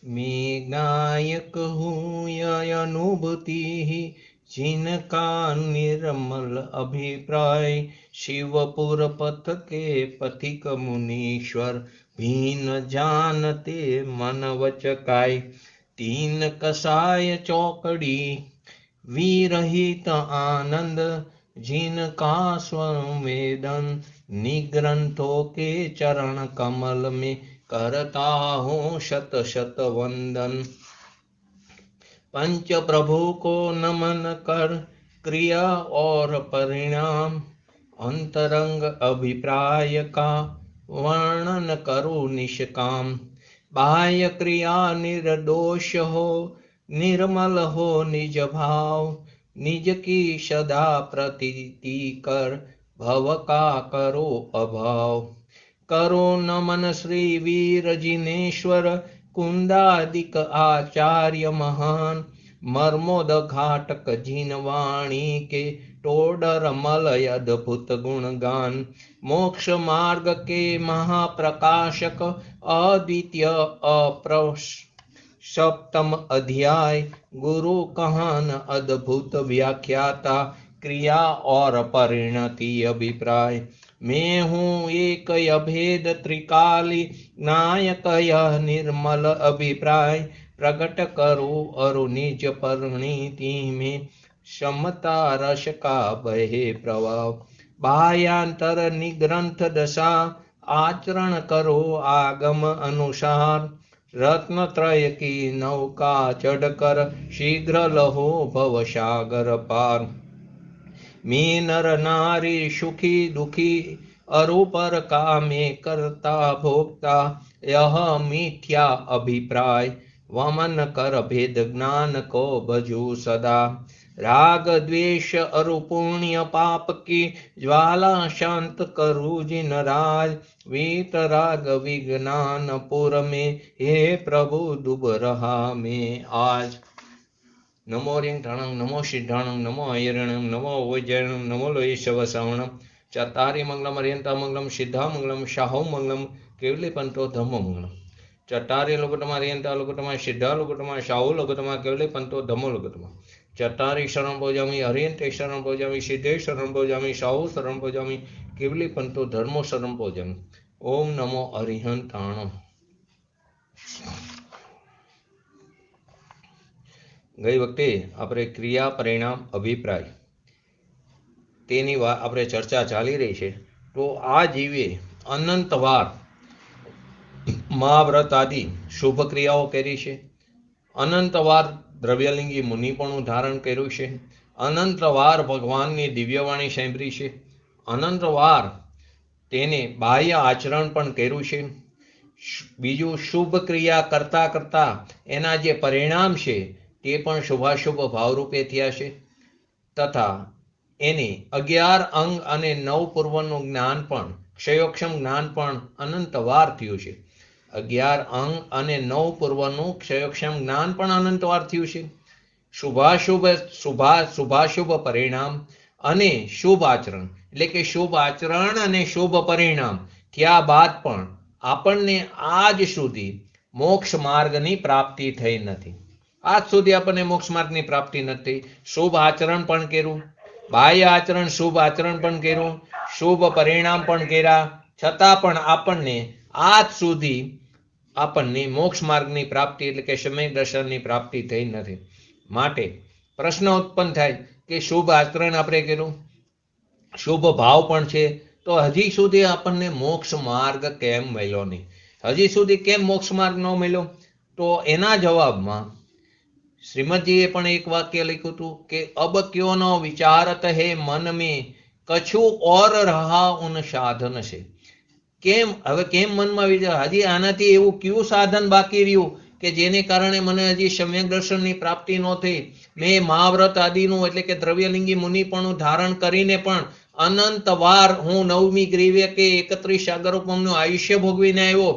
मैं ज्ञाय कहूँ यह अनुभूति जिनका निर्मल अभिप्राय। शिवपुर पथ के पथिक मुनीश्वर भीन जानते मन वचकाय। तीन कसाय चौकड़ी विरहित आनंद जिनका संवेदन निग्रंथों के चरण कमल में करता हूँ शत शत वंदन। पंच प्रभु को नमन कर क्रिया और परिणाम अंतरंग अभिप्राय का वर्णन करो निष्काम। बाह्य क्रिया निर्दोष हो निर्मल हो निज भाव। निज की सदा प्रतीति कर भव का करो अभाव। करो नमन श्री वीर जिनेश्वर कुंदादिक आचार्य महान। मर्मोद घाटक जिन वाणी के टोडर मलय अद्भुत गुणगान। मोक्ष मार्ग के महाप्रकाशक अद्वितीय सप्तम अध्याय गुरु कहान अद्भुत व्याख्याता क्रिया और परिणति अभिप्राय। मैं हूँ एक अभेद त्रिकाली नायक यह निर्मल अभिप्राय। प्रकट करो अरु निज परिणति में समता रस का बहे प्रभाव। बाह्यांतर निग्रंथ दशा आचरण करो आगम अनुसार। रत्नत्रय की नौका चढ़कर शीघ्र लहो भव सागर पार। मैं नर नारी सुखी दुखी अरूपर का मैं करता भोक्ता। यह मिथ्या अभिप्राय वमन कर भेद ज्ञान को भजू सदा। राग द्वेष अरु पुण्य पाप की ज्वाला शांत करू जिन राज। वीत राग विज्ञान पुर में हे प्रभु डूब रहा मैं आज। नमो रिंगठाणं नमो सिद्धाणं नमो ऐरणं नमो वैजयणं नमो लोयेशव श्रवणं। चत्तारि मंगलम अर्यंता मंगलम सिद्धा मंगलम शाहो मंगलम केवली पंतो धम्मो मंगलम। चट्टारे लोकतमा अर्यंता लोकतमा सिद्धा लोकतमा शाहो लोकतमा केवली पंतो धम्मो लोकतमा। चट्टारि शरण भोजामि अर्यंते शरण भोजामि सिद्धे शरण भोजामि शाहो शरण भोजामि केवली पंतो धर्मो शरण भोजामि। ओम नमो अरिहंताणं। गई वखते આપણે ક્રિયા પરિણામ અભિપ્રાય તેની આપણે ચર્ચા ચાલી રહી છે। તો આ જીવે અનંતવાર મહાવ્રત આદિ શુભ ક્રિયાઓ કરી છે। અનંતવાર દ્રવ્યલિંગી મુનિપણું ધારણ કર્યું છે। અનંતવાર ભગવાનની દિવ્યવાણી સાંભળી છે। અનંતવાર તેને બાહ્ય આચરણ પણ કર્યું છે। બીજું શુભ ક્રિયા કરતા કરતા એના જે પરિણામ છે તે પણ શુભાશુભ ભાવરૂપે થયા છે। તથા એને 11 અંગ અને 9 પૂર્વનું જ્ઞાન પણ ક્ષયોક્ષમ જ્ઞાન પણ અનંતવાર થયું છે। 11 અંગ અને 9 પૂર્વનું ક્ષયોક્ષમ જ્ઞાન પણ અનંતવાર થયું છે। શુભાશુભ પરિણામ અને શુભ આચરણ એટલે કે શુભ આચરણ અને શુભ પરિણામ થયા બાદ પણ આપણને આજ સુધી મોક્ષ માર્ગની પ્રાપ્તિ થઈ નથી। આજ સુધી આપણને મોક્ષ માર્ગની પ્રાપ્તિ નથી। શુભ આચરણ પણ કર્યું, બાહ્ય આચરણ શુભ આચરણ પણ કર્યું, શુભ પરિણામ પણ કર્યા, છતાં પણ આપણને આજ સુધી આપણને મોક્ષ માર્ગની પ્રાપ્તિ એટલે કે સમ્યક દર્શનની પ્રાપ્તિ થઈ નથી। માટે પ્રશ્ન ઉત્પન્ન થાય કે શુભ આચરણ આપણે કર્યું, શુભ ભાવ પણ છે, તો હજી સુધી આપણને મોક્ષ માર્ગ કેમ મળ્યો નહીં? હજી સુધી કેમ મોક્ષ માર્ગ ન મળ્યો? તો એના જવાબમાં શ્રીમદજીએ પણ એક વાક્ય લખ્યું હતું કે અબ ક્યો ન વિચારત હે મન में કછું ઓર રહા ઉન સાધન છે। કેમ હવે કેમ મનમાં વિચાર હજી આનાથી એવું કયું સાધન બાકી રહ્યું કે જેને કારણે મને હજી સમ્યક દર્શનની પ્રાપ્તિ ન થઈ? મેં મહાવ્રત આદિનું એટલે કે દ્રવ્યલિંગી મુનિપણું ધારણ કરીને પણ અનંતવાર હું 9મી ગ્રીવે કે 31 સાગરોપમનું આયુષ્ય ભોગવીને આવ્યો।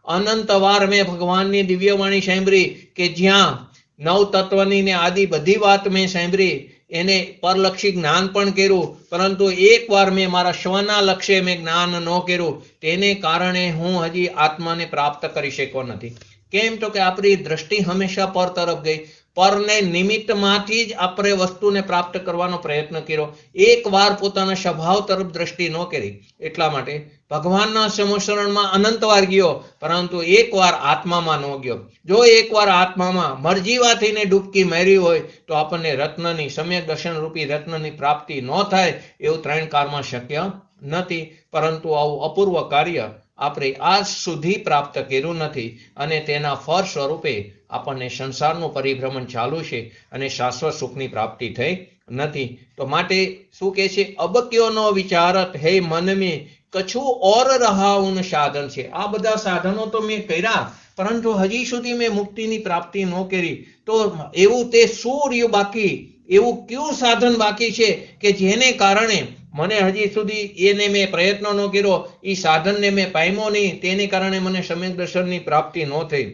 અનંતવાર મેં ભગવાનની દિવ્યવાણી સાંભળી કે જ્યાં 9 તત્વની ને આદિ બધી વાત મેં સાંભળી, એને પરલક્ષી જ્ઞાન પણ કર્યું, પરંતુ એકવાર મેં મારા સ્વના લક્ષ્ય મેં જ્ઞાન ન કર્યું, તેને કારણે હું હજી આત્માને પ્રાપ્ત કરી શક્યો નથી। કેમ? તો કે આપણી દ્રષ્ટિ હંમેશા પર તરફ ગઈ. પરને નિમિત્તમાંથી જ આપણે વસ્તુને પ્રાપ્ત કરવાનો પ્રયત્ન કર્યો. એકવાર પોતાના સ્વભાવ તરફ દ્રષ્ટિ ન કરી. એટલા માટે ભગવાનના સમસરણમાં અનંતવાર ગયો, પરંતુ એકવાર આત્મામાં ન ગયો. જો એકવાર આત્મામાં મરજીવા થઈને ડૂબકી મારી હોય તો આપણને રત્નની, સમ્યક દર્શન રૂપી રત્નની પ્રાપ્તિ ન થાય એવું 3 કાળમાં શક્ય નથી. પરંતુ આવું અપૂર્વ કાર્ય આપણે આજ સુધી પ્રાપ્ત કર્યું નથી, અને તેના ફળ સ્વરૂપે આપણને સંસારનું પરિભ્રમણ ચાલુ છે અને શાશ્વત સુખની પ્રાપ્તિ થઈ નથી. તો માટે શું કહે છે? અબ ક્યો નો વિચારત હે મન में કછું ઓર રહા ઉન સાધન છે. આ બધા સાધનો તો મેં કર્યા, પરંતુ હજી સુધી મેં મુક્તિની પ્રાપ્તિ ન કરી. તો એવું તે શું રહ્યું બાકી? એવું કયું સાધન બાકી છે કે જેને કારણે મને હજી સુધી એને મેં પ્રયત્ન ન કર્યો, એ સાધનને મેં પામ્યો નહીં, તેને કારણે મને સમ્યક દર્શનની પ્રાપ્તિ ન થઈ.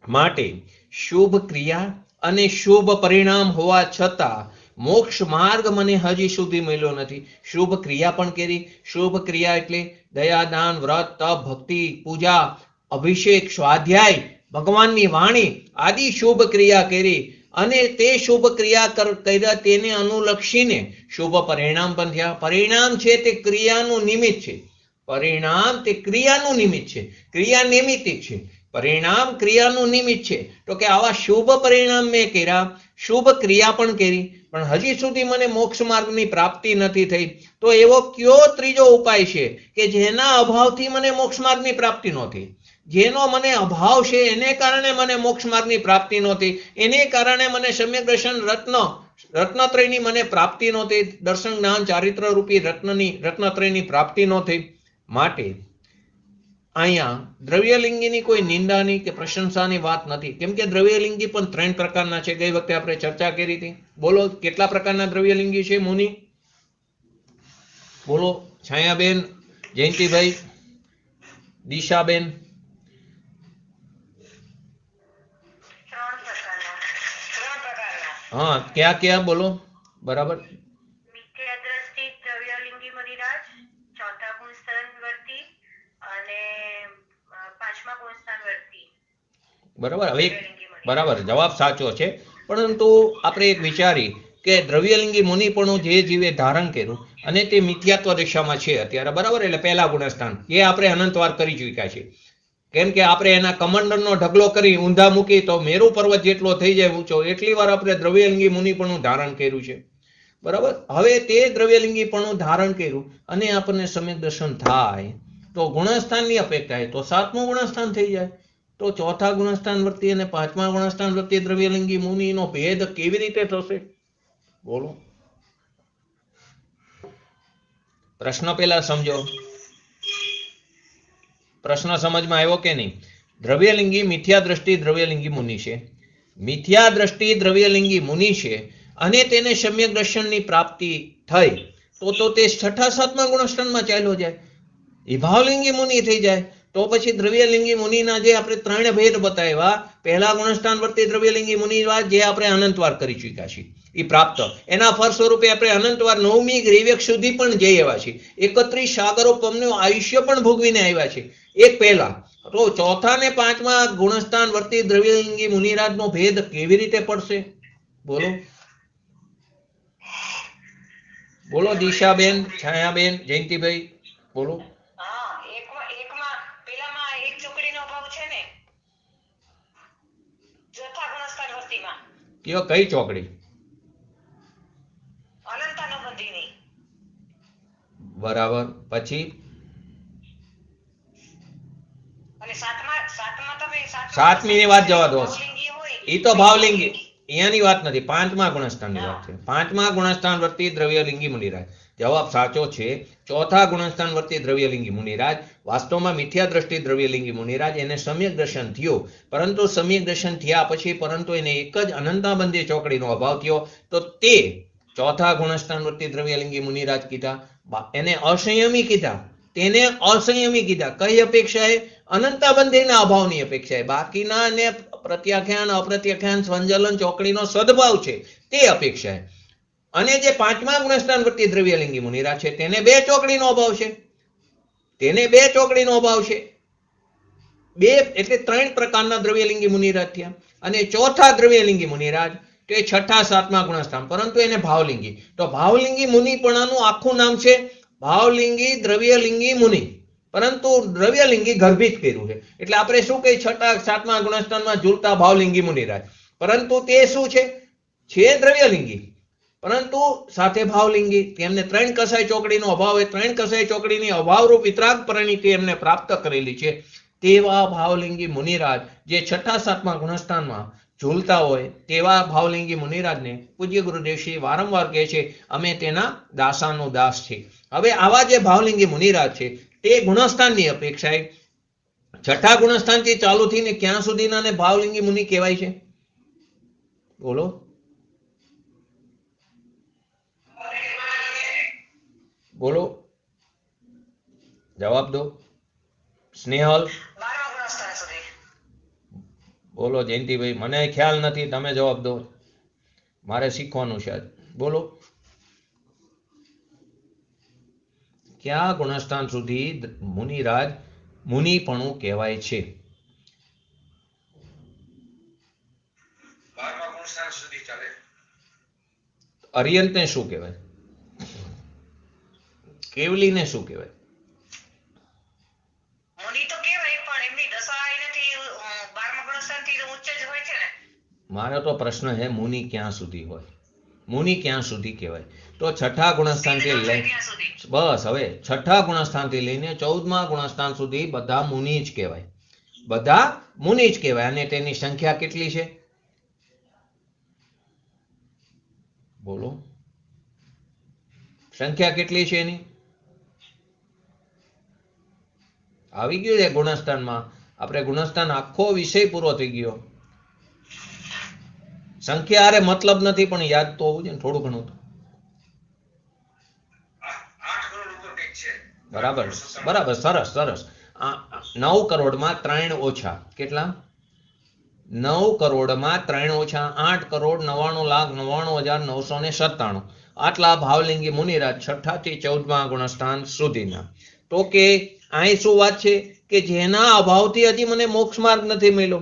માટે શુભ ક્રિયા અને શુભ પરિણામ હોવા છતાં મોક્ષ માર્ગ મને હજી સુધી મળ્યો નથી. શુભ ક્રિયા પણ કરી. શુભ ક્રિયા એટલે દયા, દાન, વ્રત, તપ, ભક્તિ, પૂજા, અભિષેક, સ્વાધ્યાય, ભગવાનની વાણી આદિ શુભ ક્રિયા કરી, અને તે શુભ ક્રિયા કર્યા તેને અનુલક્ષીને શુભ પરિણામ પણ થયા. પરિણામ છે તે ક્રિયાનું નિમિત્ત છે. પરિણામ તે ક્રિયાનું નિમિત્ત છે. ક્રિયા નિમિત્તિક છે, પરિણામ ક્રિયાનું નિમિત્ત છે. તો કે આવા શુભ પરિણામ મેં કર્યા, શુભ ક્રિયા પણ કરી, પણ હજી સુધી મને મોક્ષ માર્ગની પ્રાપ્તિ નથી થઈ. તો એવો કયો ત્રીજો ઉપાય છે કે જેના અભાવથી મને મોક્ષ માર્ગની પ્રાપ્તિ ન થઈ? જેનો મને અભાવ છે એને કારણે મને મોક્ષ માર્ગની પ્રાપ્તિ નહોતી, એને કારણે મને સમ્યક દર્શન રત્નત્રયની મને પ્રાપ્તિ નહોતી, દર્શન જ્ઞાન ચારિત્ર રૂપી રત્નત્રયની પ્રાપ્તિ ન થઈ. માટે અહીંયા દ્રવ્યલિંગીની કોઈ નિંદાની કે પ્રશંસાની વાત નથી, કેમ કે દ્રવ્યલિંગી પણ 3 પ્રકારના છે. ગઈ વખતે આપણે ચર્ચા કરી હતી. બોલો કેટલા પ્રકારના દ્રવ્યલિંગી છે મુનિ? બોલો. છાયાબેન, જયંતિભાઈ, દિશાબેન. હા, ક્યાં ક્યાં બોલો? બરાબર. બરાબર. હવે બરાબર જવાબ સાચો છે, પરંતુ આપણે એક વિચારી કે દ્રવ્યલિંગી મુનિપણું જે જીવે ધારણ કર્યું અને તે મિથ્યાત્વ દિશામાં છે અત્યારે, બરાબર. એટલે પહેલા ગુણસ્થાન એ આપણે અનંતવાર કરી ચૂક્યા છે. કેમ કે આપણે એના કમંડળનો ઢગલો કરી ઊંધા મૂકી તો મેરુ પર્વત જેટલો થઈ જાય ઊંચો, એટલી વાર આપણે દ્રવ્યલિંગી મુનિપણું ધારણ કર્યું છે, બરાબર. હવે તે દ્રવ્યલિંગીપણું ધારણ કર્યું અને આપણને સમ્યક દર્શન થાય તો ગુણસ્થાનની અપેક્ષાએ તો 7મું ગુણસ્થાન થઈ જાય. તો 4થા ગુણસ્થાન વર્તી અને 5મા ગુણસ્થાન વર્તી દ્રવ્યલિંગી મુનિનો ભેદ કેવી રીતે થશે? બોલો. પ્રશ્ન પહેલા સમજો. પ્રશ્ન સમજમાં આવ્યો કે નહીં? દ્રવ્યલિંગી મિથ્યા દ્રષ્ટિ દ્રવ્યલિંગી મુનિ છે. મિથ્યા દ્રષ્ટિ દ્રવ્યલિંગી મુનિ છે અને તેને સમ્યક દર્શનની પ્રાપ્તિ થઈ તો તે 6થા 7મા ગુણસ્થાનમાં ચાલ્યો જાય, વિભાવલિંગી મુનિ થઈ જાય. તો પછી દ્રવ્યલિંગી મુનિના જે આપણે 3 ભેદ બતાવ્યા, પહેલા ગુણસ્થાન વર્તી દ્રવ્યલિંગી મુનિ જે આપણે અનંતવાર કરી ચૂક્યા છીએ એ પ્રાપ્ત, એના ફળ સ્વરૂપે આપણે અનંતવાર 9મી ગ્રીવેક સુધી પણ જઈ આવ્યા છીએ, 31 સાગરો પમનું આયુષ્ય પણ ભોગવીને આવ્યા છે એક પહેલા. તો 4થા ને 5મા ગુણસ્થાન વર્તી દ્રવ્યલિંગી મુનિરાજનો ભેદ કેવી રીતે પડશે? બોલો. બોલો દિશાબેન, છાયાબેન, જયંતિભાઈ, બોલો. કયો કઈ ચોકડી? બરાબર. પછી 7મી વાત જવા દો, એ તો ભાવલિંગી, અહીંયાની વાત નથી, 5મા ગુણસ્થાનની વાત છે. 5મા ગુણસ્થાન વર્તી દ્રવ્યલિંગી મુનિરાજ. જવાબ સાચો છે. 4થા ગુણસ્થાન વર્તી દ્રવ્યલિંગી મુનિરાજ વાસ્તવમાં મિથ્યા દ્રષ્ટિ દ્રવ્યલિંગી મુનિરાજ, એને સમ્યક દર્શન થયું, પરંતુ સમ્યક દર્શન થયા પછી પરંતુ એને એક જ અનંતાબંધી ચોકડીનો અભાવ થયો. તો તે 4થા ગુણસ્થાન વર્તી દ્રવ્યલિંગી મુનિરાજ કીધા, એને અસંયમી કીધા, તેને અસંયમી કીધા. કઈ અપેક્ષાએ? અનંતાબંધીના અભાવની અપેક્ષાએ. બાકીના ને પ્રત્યાખ્યાન, અપ્રત્યાખ્યાન, સંજલન ચોકડીનો સદભાવ છે તે અપેક્ષાએ. અને જે 5મા ગુણસ્થાન વર્તી દ્રવ્યલિંગી મુનિરાજ છે તેને 2 ચોકડીનો અભાવ છે, તેને 2 ચોકડીનો અભાવ છે. બે એટલે 3 પ્રકારના દ્રવ્યલિંગી મુનિરાજ થયા. અને ચોથા દ્રવ્યલિંગી મુનિરાજ તો એ 6ઠા 7મા ગુણસ્થાન, પરંતુ એને ભાવલિંગી. તો ભાવલિંગી મુનિપણાનું આખું નામ છે ભાવલિંગી દ્રવ્યલિંગી મુનિ, પરંતુ દ્રવ્યલિંગી ગર્ભિત કર્યું છે. એટલે આપણે શું કહીએ 6ઠા 7મા ગુણસ્થાનમાં ઝૂલતા ભાવલિંગી મુનિરાજ, પરંતુ તે શું છે દ્રવ્યલિંગી પરંતુ સાથે ભાવલિંગી. તેમને 3 કસાય ચોકડીનો અભાવ હોય, 3 કસાય ચોકડીની અભાવરૂપ વિતરાગ પરિણીતિ એમને પ્રાપ્ત કરેલી છે. તેવા ભાવલિંગી મુનિરાજ જે 6ઠા 7મા ગુણસ્થાનમાં ઝૂલતા હોય તેવા ભાવલિંગી મુનિરાજને પૂજ્ય ગુરુદેવશ્રી વારંવાર કહે છે અમે તેના દાસાનો દાસ છે. હવે આવા જે ભાવલિંગી મુનિરાજ છે તે ગુણસ્થાનની અપેક્ષાએ 6ઠા ગુણસ્થાનથી ચાલુ થઈને ક્યાં સુધીના ભાવલિંગી મુનિ કહેવાય છે? બોલો, બોલો, જવાબ દો. સ્નેહલ બોલો. જયંતિભાઈ મને ખ્યાલ નથી, તમે જવાબ દો, મારે શીખવાનું છે આજ. બોલો, કયા ગુણસ્થાન સુધી મુનિરાજ મુનિપણું કહેવાય છે? 12મા ગુણસ્થાન સુધી ચાલે. અર્યંતને શું કહેવાય? કેવલીને શું કહેવાય? મારો તો પ્રશ્ન છે મુનિ ક્યાં સુધી હોય, મુનિ ક્યાં સુધી કહેવાય? તો 6ઠા ગુણસ્થાનથી લઈને બસ હવે 6ઠા ગુણસ્થાનથી લઈને 14મા ગુણસ્થાન સુધી બધા મુનિ જ કહેવાય, બધા મુનિ જ કહેવાય. અને તેની સંખ્યા કેટલી છે? બોલો, સંખ્યા કેટલી છે એની? આવી ગયું છે ગુણસ્થાનમાં. આપણે ગુણસ્થાન આખો વિષય પૂરો થઈ ગયો. સંખ્યા આરે મતલબ નથી, પણ યાદ તો હોવું જોઈએ થોડું ઘણું. બરાબર બરાબર, સરસ સરસ. 9 કરોડમાં 3 ઓછા કેટલા? 9 કરોડમાં 3 ઓછા 8,99,99,997. આટલા ભાવલિંગી મુનિરાજ 6ઠા થી 14મા ગુણસ્થાન સુધીના. તો કે અહીં શું વાત છે કે જેના અભાવથી હજી મને મોક્ષ માર્ગ નથી મળ્યો.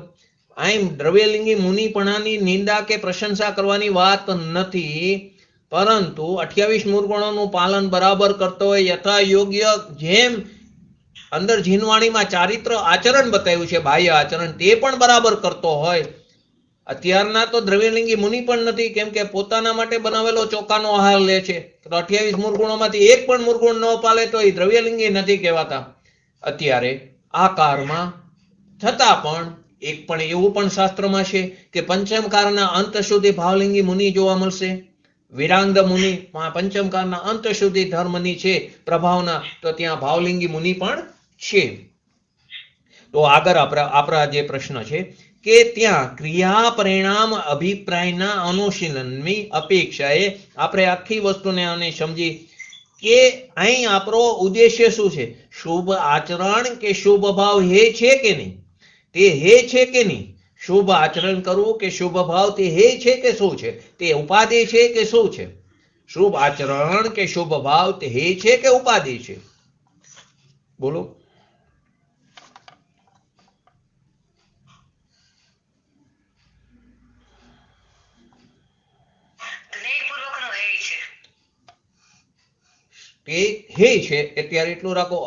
અહીં દ્રવ્યલિંગી મુનિપણાની નિંદા કે પ્રશંસા કરવાની વાત નથી, પરંતુ 28 મૂળગુણોનું પાલન બરાબર કરતો હોય, યથા યોગ્ય જેમ અંદર જીનવાણીમાં ચારિત્ર આચરણ બતાવ્યું છે, બાહ્ય આચરણ તે પણ બરાબર કરતો હોય. અત્યારના તો દ્રવ્યલિંગી મુનિ પણ નથી, કેમ કે પોતાના માટે બનાવેલો ચોખાનો આહાર લે છે. તો 28 મૂળગુણોમાંથી એક પણ મૂળગુણ ન પાલે તો એ દ્રવ્યલિંગી નથી કહેવાતા અત્યારે આ કાળમાં. છતાં પણ એક પણ એવું પણ શાસ્ત્રમાં છે કે પંચમકારના અંત સુધી ભાવલિંગી મુનિ જોવા મળશે. વિરાંગ મુનિ પંચમકારના અંત સુધી ધર્મની છે પ્રભાવના, તો ત્યાં ભાવલિંગી મુનિ પણ છે. તો આગળ આપણા જે પ્રશ્ન છે કે ત્યાં ક્રિયા પરિણામ અભિપ્રાયના અનુશીલનની અપેક્ષાએ આપણે આખી વસ્તુને આને સમજી કે અહીં આપણો ઉદ્દેશ્ય શું છે? શુભ આચરણ કે શુભ ભાવ હે છે કે નહીં? તે હે છે કે નહીં? શુભ આચરણ કરવું કે શુભ ભાવ તે હે છે કે શું છે? તે ઉપાધિ છે કે શું છે? શુભ આચરણ કે શુભ ભાવ તે હે છે કે ઉપાધિ છે? બોલો, તે હે છે અત્યારે એટલું રાખો.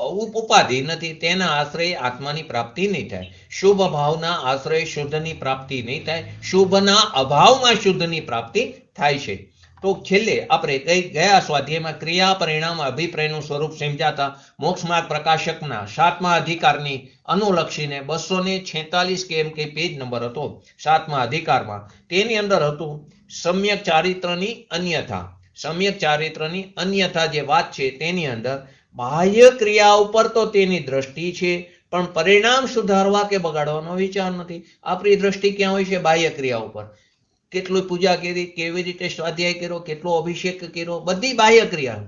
ઉપાધિ નથી, તેના આશ્રય આત્માની પ્રાપ્તિ નહીં થાય. શુભ ભાવના આશ્રય શુદ્ધની પ્રાપ્તિ નહીં થાય. શુભના અભાવમાં શુદ્ધની પ્રાપ્તિ થાય છે. તો છેલ્લે આપણે ગયા સ્વાધ્યાયમાં ક્રિયા પરિણામ અભિપ્રાયનું સ્વરૂપ સમજાતા મોક્ષ માર્ગ પ્રકાશકના 7મા અધિકારની અનુલક્ષીને 246 કે એમ કે પેજ નંબર હતો 7મા અધિકારમાં. તેની અંદર હતું સમ્યક ચારિત્રની અન્યથા. સમ્યક ચારિત્રની અન્યથા જે વાત છે તેની અંદર બાહ્ય ક્રિયા ઉપર તો તેની દ્રષ્ટિ છે, પણ પરિણામ સુધારવા કે બગાડવાનો વિચાર નથી. આપણી દ્રષ્ટિ ક્યાં હોય છે? બાહ્ય ક્રિયા ઉપર. કેટલું પૂજા કરી, કેવી રીતે સ્વાધ્યાય કર્યો, કેટલો અભિષેક કર્યો, બધી બાહ્ય ક્રિયા.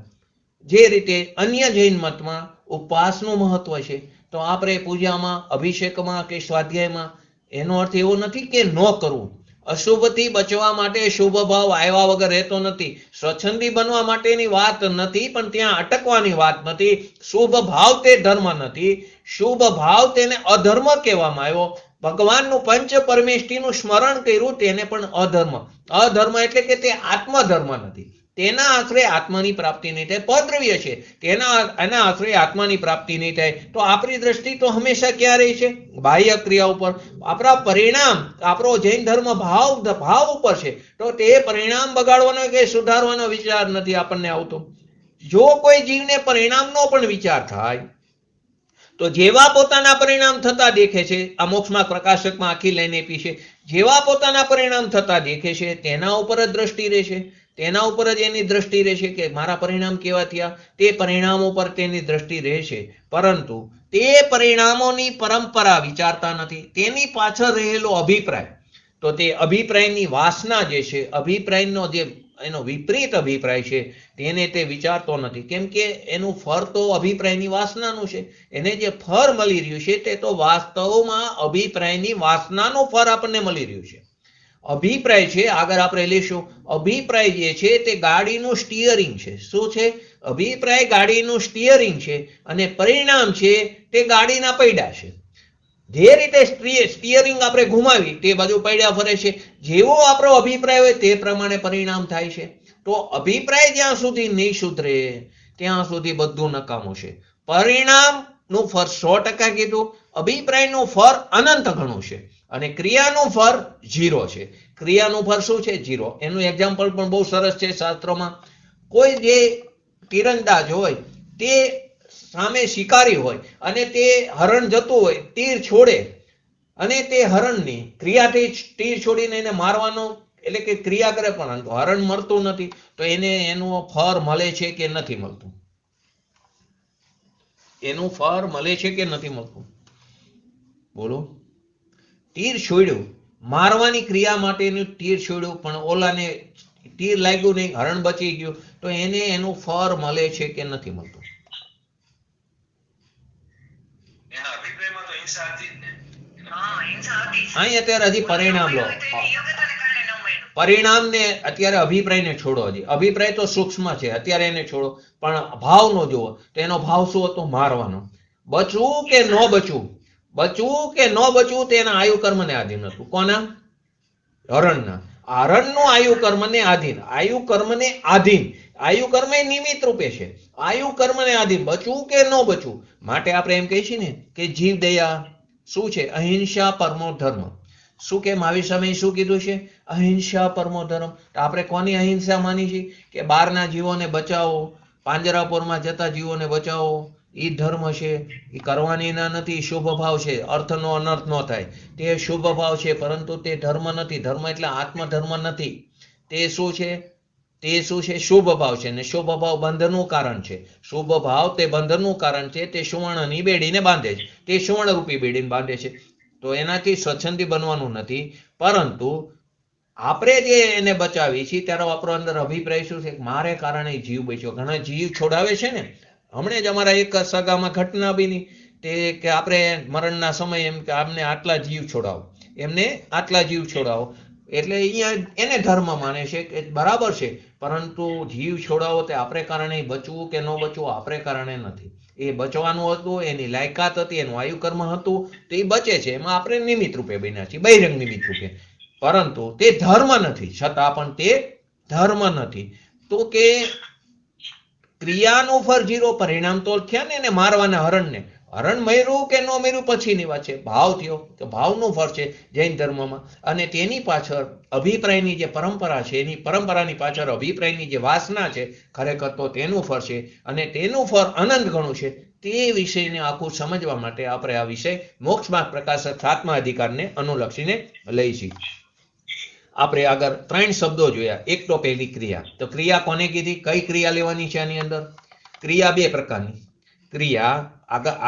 જે રીતે અન્ય જૈન મતમાં ઉપવાસનું મહત્વ છે, તો આપણે પૂજામાં અભિષેકમાં કે સ્વાધ્યાયમાં એનો અર્થ એવો નથી કે ન કરવું. અશુભથી બચવા માટે શુભ ભાવ આવ્યા વગર રહેતો નથી. સ્વચ્છંદી બનવા માટેની વાત નથી, પણ ત્યાં અટકવાની વાત નથી. શુભ ભાવ તે ધર્મ નથી, શુભ ભાવ તેને અધર્મ કહેવામાં આવ્યો. ભગવાનનું પંચ પરમેષ્ઠીનું સ્મરણ કર્યું તેને પણ અધર્મ. અધર્મ એટલે કે તે આત્મધર્મ નથી. તેના આશરે આત્માની પ્રાપ્તિ નહીં થાય. પદ્રવ્ય છે, એના આશરે આત્માની પ્રાપ્તિ નહીં થાય. તો આપણી દ્રષ્ટિ તો હંમેશા ક્યાં રહી છે? બાહ્ય ક્રિયા ઉપર. આપણા પરિણામ આપણો જૈન ધર્મ ભાવ ઉપર છે. તો તે પરિણામ બગાડવાનો કે સુધારવાનો વિચાર નથી આપણને આવતો. જો કોઈ જીવને પરિણામનો પણ વિચાર થાય તો જેવા પોતાના પરિણામ થતા દેખે છે, આ મોક્ષમાં પ્રકાશકમાં આખી લાઈન આપી છે, જેવા પોતાના પરિણામ થતા દેખે છે તેના ઉપર જ દ્રષ્ટિ રહેશે. તેના ઉપર જ એની દ્રષ્ટિ રહેશે કે મારા પરિણામ કેવા થયા. તે પરિણામો પર તેની દ્રષ્ટિ રહેશે, પરંતુ તે પરિણામોની પરંપરા વિચારતા નથી. તેની પાછળ રહેલો અભિપ્રાય, તો તે અભિપ્રાયની વાસના જે છે, અભિપ્રાયનો જે એનો વિપરીત અભિપ્રાય છે તેને તે વિચારતો નથી. કેમ કે એનું ફળ તો અભિપ્રાયની વાસનાનું છે. એને જે ફળ મળી રહ્યું છે તે તો વાસ્તવમાં અભિપ્રાયની વાસનાનું ફળ આપણને મળી રહ્યું છે. અભિપ્રાય છે, આગળ આપણે લઈશું, અભિપ્રાય જે છે તે ગાડીનું સ્ટીયરિંગ છે. શું છે? અભિપ્રાય ગાડીનું સ્ટીયરિંગ છે અને પરિણામ છે તે ગાડીના પૈડા છે. જે રીતે સ્ટીયરિંગ આપણે ઘુમાવી તે બાજુ પૈડા ફરે છે. જેવો આપણો અભિપ્રાય હોય તે પ્રમાણે પરિણામ થાય છે. તો અભિપ્રાય જ્યાં સુધી નહીં સુધરે ત્યાં સુધી બધું નકામું છે. પરિણામનું ફળ 100% કીધું, અભિપ્રાયનું ફળ અનંત ઘણું છે અને ક્રિયાનું ફળ 0 છે. ક્રિયાનું ફળ શું છે? 0. એનું એક્ઝામ્પલ પણ બહુ સરસ છે શાસ્ત્રોમાં. કોઈ જે તીરંદાજ હોય તે સામે શિકારી હોય અને તે હરણ જતું હોય, તીર છોડે અને તે હરણની ક્રિયાથી તીર છોડીને એને મારવાનો એટલે કે ક્રિયા કરે પણ હરણ મળતું નથી, તો એને એનું ફળ મળે છે કે નથી મળતું? એનું ફળ મળે છે કે નથી મળતું? બોલો. તીર છોડ્યું, મારવાની ક્રિયા માટેનું તીર છોડ્યું, પણ ઓલાને તીર લાગ્યું નહીં, હરણ બચી ગયું, તો એને એનું ફળ મળે છે કે નથી મળતું? અહીં અત્યારે હજી પરિણામ લો. પરિણામને અત્યારે અભિપ્રાયને છોડો. હજી અભિપ્રાય તો સૂક્ષ્મ છે, અત્યારે એને છોડો. પણ ભાવનો જુઓ તો એનો ભાવ શું હતો? મારવાનો. બચવું કે ન બચવું, બચવું કે ન બચવું તેના આયુ કર્મને આધીન હતું. કોના? હરણના. હરણનું આયુ કર્મને આધીન. આયુ કર્મને આધીન. આયુ કર્મ એ નિમિત્ત રૂપે છે. આયુ કર્મને આધીન બચવું કે ન બચવું. માટે આપણે એમ કહીએ છીએ ને કે જીવ દયા શું છે? અહિંસા પરમો ધર્મ. શું કે મહાવીર સ્વામી શું કીધું છે? અહિંસા પરમો ધર્મ. તો આપણે કોની અહિંસા માની છીએ? કે બહારના જીવોને બચાવો, પાંજરાપોરમાં જતા જીવોને બચાવો, એ ધર્મ છે. એ કરવાની ના નથી, શુભ ભાવ છે. અર્થનો અનર્થ ન થાય તે શુભ ભાવ છે, પરંતુ તે ધર્મ નથી. ધર્મ એટલે આત્મધર્મ નથી. તે શું છે? તે શું છે? શુભ ભાવ છે. ને શુભ ભાવ બંધનનું કારણ છે. શુભ ભાવ તે બંધનનું કારણ છે. તે સુવર્ણની બેડીને બાંધે છે. તે સુવર્ણરૂપી બેડીને બાંધે છે. તો એનાથી સ્વચ્છંદી બનવાનું નથી, પરંતુ આપણે જે એને બચાવી છીએ ત્યારે આપણો અંદર અભિપ્રાય શું છે? મારે કારણે જીવ બચ્યો. ઘણા જીવ છોડાવે છે ને. હમણાં જ અમારા એક સગામાં ઘટના બની તે કે આપણે મરણના સમયે એમ કે આમને આટલા જીવ છોડાવો, એમને આટલા જીવ છોડાવો. એટલે અહીંયા એને ધર્મ માને છે કે બરાબર છે, પરંતુ જીવ છોડાવો તે આપણે કારણે બચવું કે ન બચવું આપણે કારણે નથી. એ બચવાનું હતું, એની લાયકાત હતી, એનું આયુ કર્મ હતું, તો એ બચે છે. એમાં આપણે નિમિત્ત રૂપે બન્યા છીએ, બહિરંગ નિમિત્ત રૂપે, પરંતુ તે ધર્મ નથી. છતાં પણ તે ધર્મ નથી. તો કે ક્રિયાનું ફળ 0, પરિણામ તો થયા ને એને મારવાના હરણને. હરણ મર્યું કે ન મર્યું પછીની વાત છે. ભાવ થયો કે ભાવનું ફળ છે જૈન ધર્મમાં. અને તેની પાછળ અભિપ્રાયની જે પરંપરા છે, એની પરંપરાની પાછળ અભિપ્રાયની જે વાસના છે, ખરેખર તો તેનું ફળ છે અને તેનું ફળ અનંત ઘણું છે. તે વિષયને આખું સમજવા માટે આપણે આ વિષય મોક્ષમાર્ગ પ્રકાશક 7મા અધિકારને અનુલક્ષીને લઈશું. આપણે આગળ 3 શબ્દો જોયા. એક તો પહેલી ક્રિયા. તો ક્રિયા કોને કીધી? કઈ ક્રિયા લેવાની છે આની અંદર? ક્રિયા 2 પ્રકારની. ક્રિયા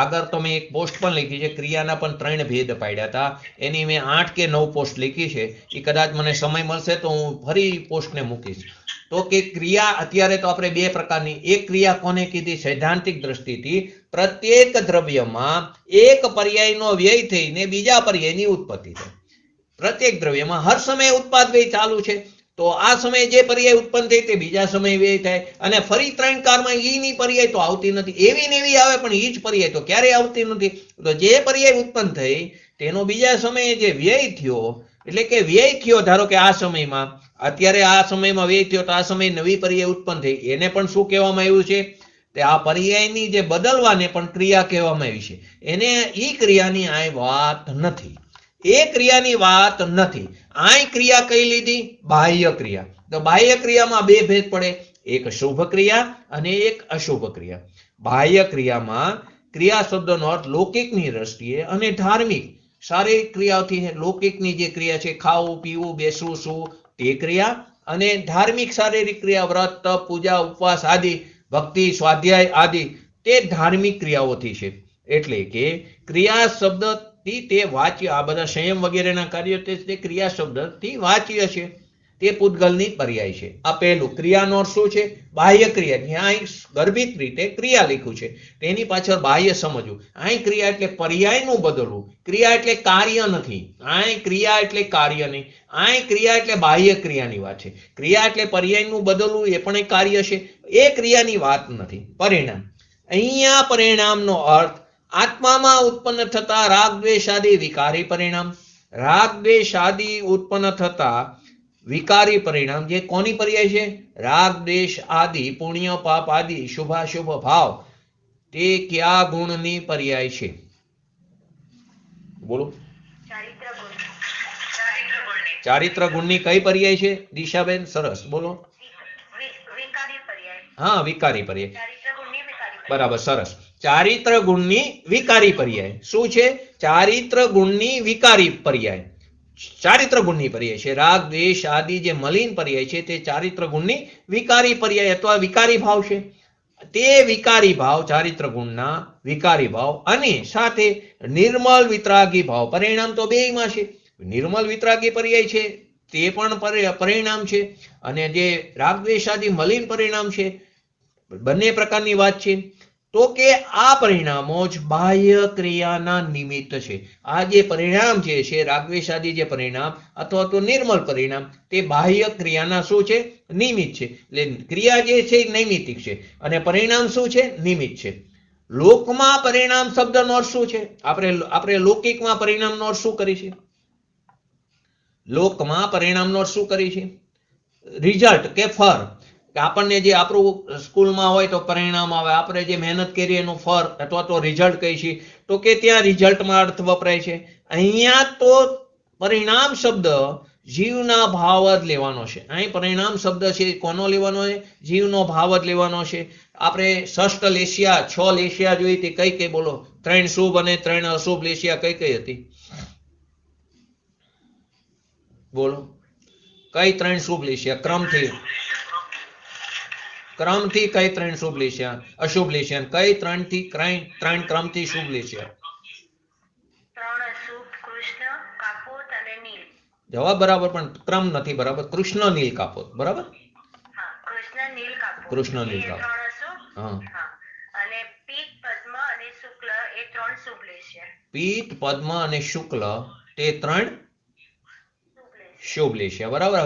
આગળ તો મેં એક પોસ્ટ પણ લખી છે. ક્રિયાના પણ 3 ભેદ પાડ્યા હતા. એની મેં 8 કે 9 પોસ્ટ લખી છે. એ કદાચ મને સમય મળશે તો હું ફરી પોસ્ટને મૂકીશ. તો કે ક્રિયા અત્યારે તો આપણે 2 પ્રકારની. એક ક્રિયા કોને કીધી? સૈદ્ધાંતિક દ્રષ્ટિથી પ્રત્યેક દ્રવ્યમાં એક પર્યાયનો વ્યય થઈને બીજા પર્યાયની ઉત્પત્તિ થાય. પ્રત્યેક દ્રવ્યમાં હર સમયે ઉત્પાદ વ્યય ચાલુ છે, તો આ સમયે જે પર્યાય ઉત્પન્ન થઈ તે બીજા સમયે વ્યય થાય, અને ફરી 3 કાળમાં ઈની પર્યાય તો આવતી નથી. એવી ને એવી આવે પણ ઈ જ પર્યાય તો ક્યારેય આવતી નથી. તો જે પર્યાય ઉત્પન્ન થઈ તેનો બીજા સમયે જે વ્યય થયો, એટલે કે વ્યય થયો, ધારો કે આ સમયમાં, અત્યારે આ સમયમાં વ્યય થયો તો આ સમયે નવી પર્યાય ઉત્પન્ન થઈ, એને પણ શું કહેવામાં આવ્યું છે? તે આ પર્યાયની જે બદલવાને પણ ક્રિયા કહેવામાં આવી છે. એને ઈ ક્રિયાની આ વાત નથી, એ ક્રિયાની વાત નથી. આ ક્રિયા કઈ લીધી? બાહ્ય ક્રિયા. તો બાહ્ય ક્રિયામાં બે ભેદ પડે, એક શુભ ક્રિયા અને એક અશુભ ક્રિયા. બાહ્ય ક્રિયામાં ક્રિયા શબ્દનો અર્થ લૌકિકની દ્રષ્ટિએ અને ધાર્મિક શારીરિક ક્રિયાઓથી, લૌકિકની જે ક્રિયા છે, ખાવું પીવું બેસવું સૂવું તે ક્રિયા, અને ધાર્મિક શારીરિક ક્રિયા વ્રત તપ પૂજા ઉપવાસ આદિ ભક્તિ સ્વાધ્યાય આદિ તે ધાર્મિક ક્રિયાઓથી છે. એટલે કે ક્રિયા શબ્દથી તે વાચ્ય, આ બધા સંયમ વગેરેના કાર્યો તે ક્રિયા શબ્દથી વાચ્ય છે, તે પૂતગલની પર્યાય છે. આ પહેલું. ક્રિયાનો અર્થ શું છે? બાહ્ય ક્રિયા. ત્યાં ગર્ભિત રીતે ક્રિયા લખ્યું છે, તેની પાછળ બાહ્ય સમજવું. અહીં ક્રિયા એટલે પર્યાયનું બદલવું. ક્રિયા એટલે કાર્ય નથી. અહીં ક્રિયા એટલે કાર્ય નહીં. અહીં ક્રિયા એટલે બાહ્ય ક્રિયાની વાત છે. ક્રિયા એટલે પર્યાયનું બદલવું, એ પણ એક કાર્ય છે. એ ક્રિયાની વાત નથી. પરિણામ. અહીંયા પરિણામનો અર્થ આત્મામાં ઉત્પન્ન થતા રાગ દ્વેષ આદિ વિકારી પરિણામ. રાગ દ્વેષ આદિ ઉત્પન્ન થતા વિકારી પરિણામ, જે કોની પર્યાય છે? રાગ દ્વેષ આદિ પુણ્ય પાપ આદિ શુભાશુભ ભાવ, તે કયા ગુણની પર્યાય છે? બોલો. ચારિત્ર ગુણની કઈ પર્યાય છે દિશાબેન? સરસ, બોલો. હા, વિકારી પર્યાય. બરાબર, સરસ. ચારિત્ર ગુણની વિકારી પર્યાય શું છે? ચારિત્ર ગુણની વિકારી પર્યાય, ચારિત્ર ગુણની પર્યાય છે. રાગ દ્વેષ આદિ જે મલિન પર્યાય છે તે ચારિત્ર ગુણની વિકારી પર્યાય અથવા વિકારી ભાવ છે. તે વિકારી ભાવ, ચારિત્ર ગુણના વિકારી ભાવ અને સાથે નિર્મળ વિતરાગી ભાવ, પરિણામ તો બેયમાં છે. નિર્મળ વિતરાગી પર્યાય છે તે પણ પરિણામ છે, અને જે રાગ દ્વેષ આદિ મલિન પરિણામ છે, બંને પ્રકારની વાત છે. તો કે આ પરિણામો જ બાહ્ય ક્રિયાના નિમિત્ત છે. આ જે પરિણામ છે રાગદ્વેષ આદિ જે પરિણામ અથવા તો નિર્મળ પરિણામ, તે બાહ્ય ક્રિયાના શું છે? નિમિત્ત છે. એટલે ક્રિયા જે છે એ નૈમિત્તિક છે અને પરિણામ શું છે? નિમિત્ત છે. લોકમાં પરિણામ શબ્દનો અર્થ શું છે? આપણે લૌકિકમાં પરિણામનો અર્થ શું કરી છે? લોકમાં પરિણામનો અર્થ શું કરી છે? રિઝલ્ટ કે ફળ. આપણને જે આપણું સ્કૂલમાં હોય તો પરિણામ આવે, આપણે જે મહેનત કરીએ એનું ફળ અથવા તો રિઝલ્ટ કહી છીએ, તો કે ત્યાં રિઝલ્ટમાં અર્થ વપરાય છે. અહીંયા તો પરિણામ શબ્દ જીવના ભાવ જ લેવાનો છે. અહીં પરિણામ શબ્દ છે કોનો લેવાનો છે? જીવનો ભાવ જ લેવાનો છે. આપણે ષષ્ઠ લેશિયા, 6 લેશિયા જોઈ હતી, કઈ કઈ બોલો? 3 શુભ અને 3 અશુભ લેશિયા કઈ કઈ હતી? બોલો. કઈ 3 શુભ લેશિયા? ક્રમથી કઈ 3 શુભ લેશિયા? અશુભ લેશિયા. કઈ 3 થી 3 ક્રમથી શુભ લેશિયા? 3 અશુભ, કૃષ્ણ, કાપોત અને નીલ. જવાબ બરાબર, પણ ક્રમ નથી બરાબર. કૃષ્ણ નીલ કાપોત, બરાબર? હા, કૃષ્ણ નીલ કાપોત. કૃષ્ણ નીલ કાપોત. 3 અશુભ. હા. અને પીત પદ્મ અને શુક્લ એ 3 શુભ લેશિયા. પીત પદ્મ અને શુક્લ તે 3 શુભ લેશિયા, બરાબર.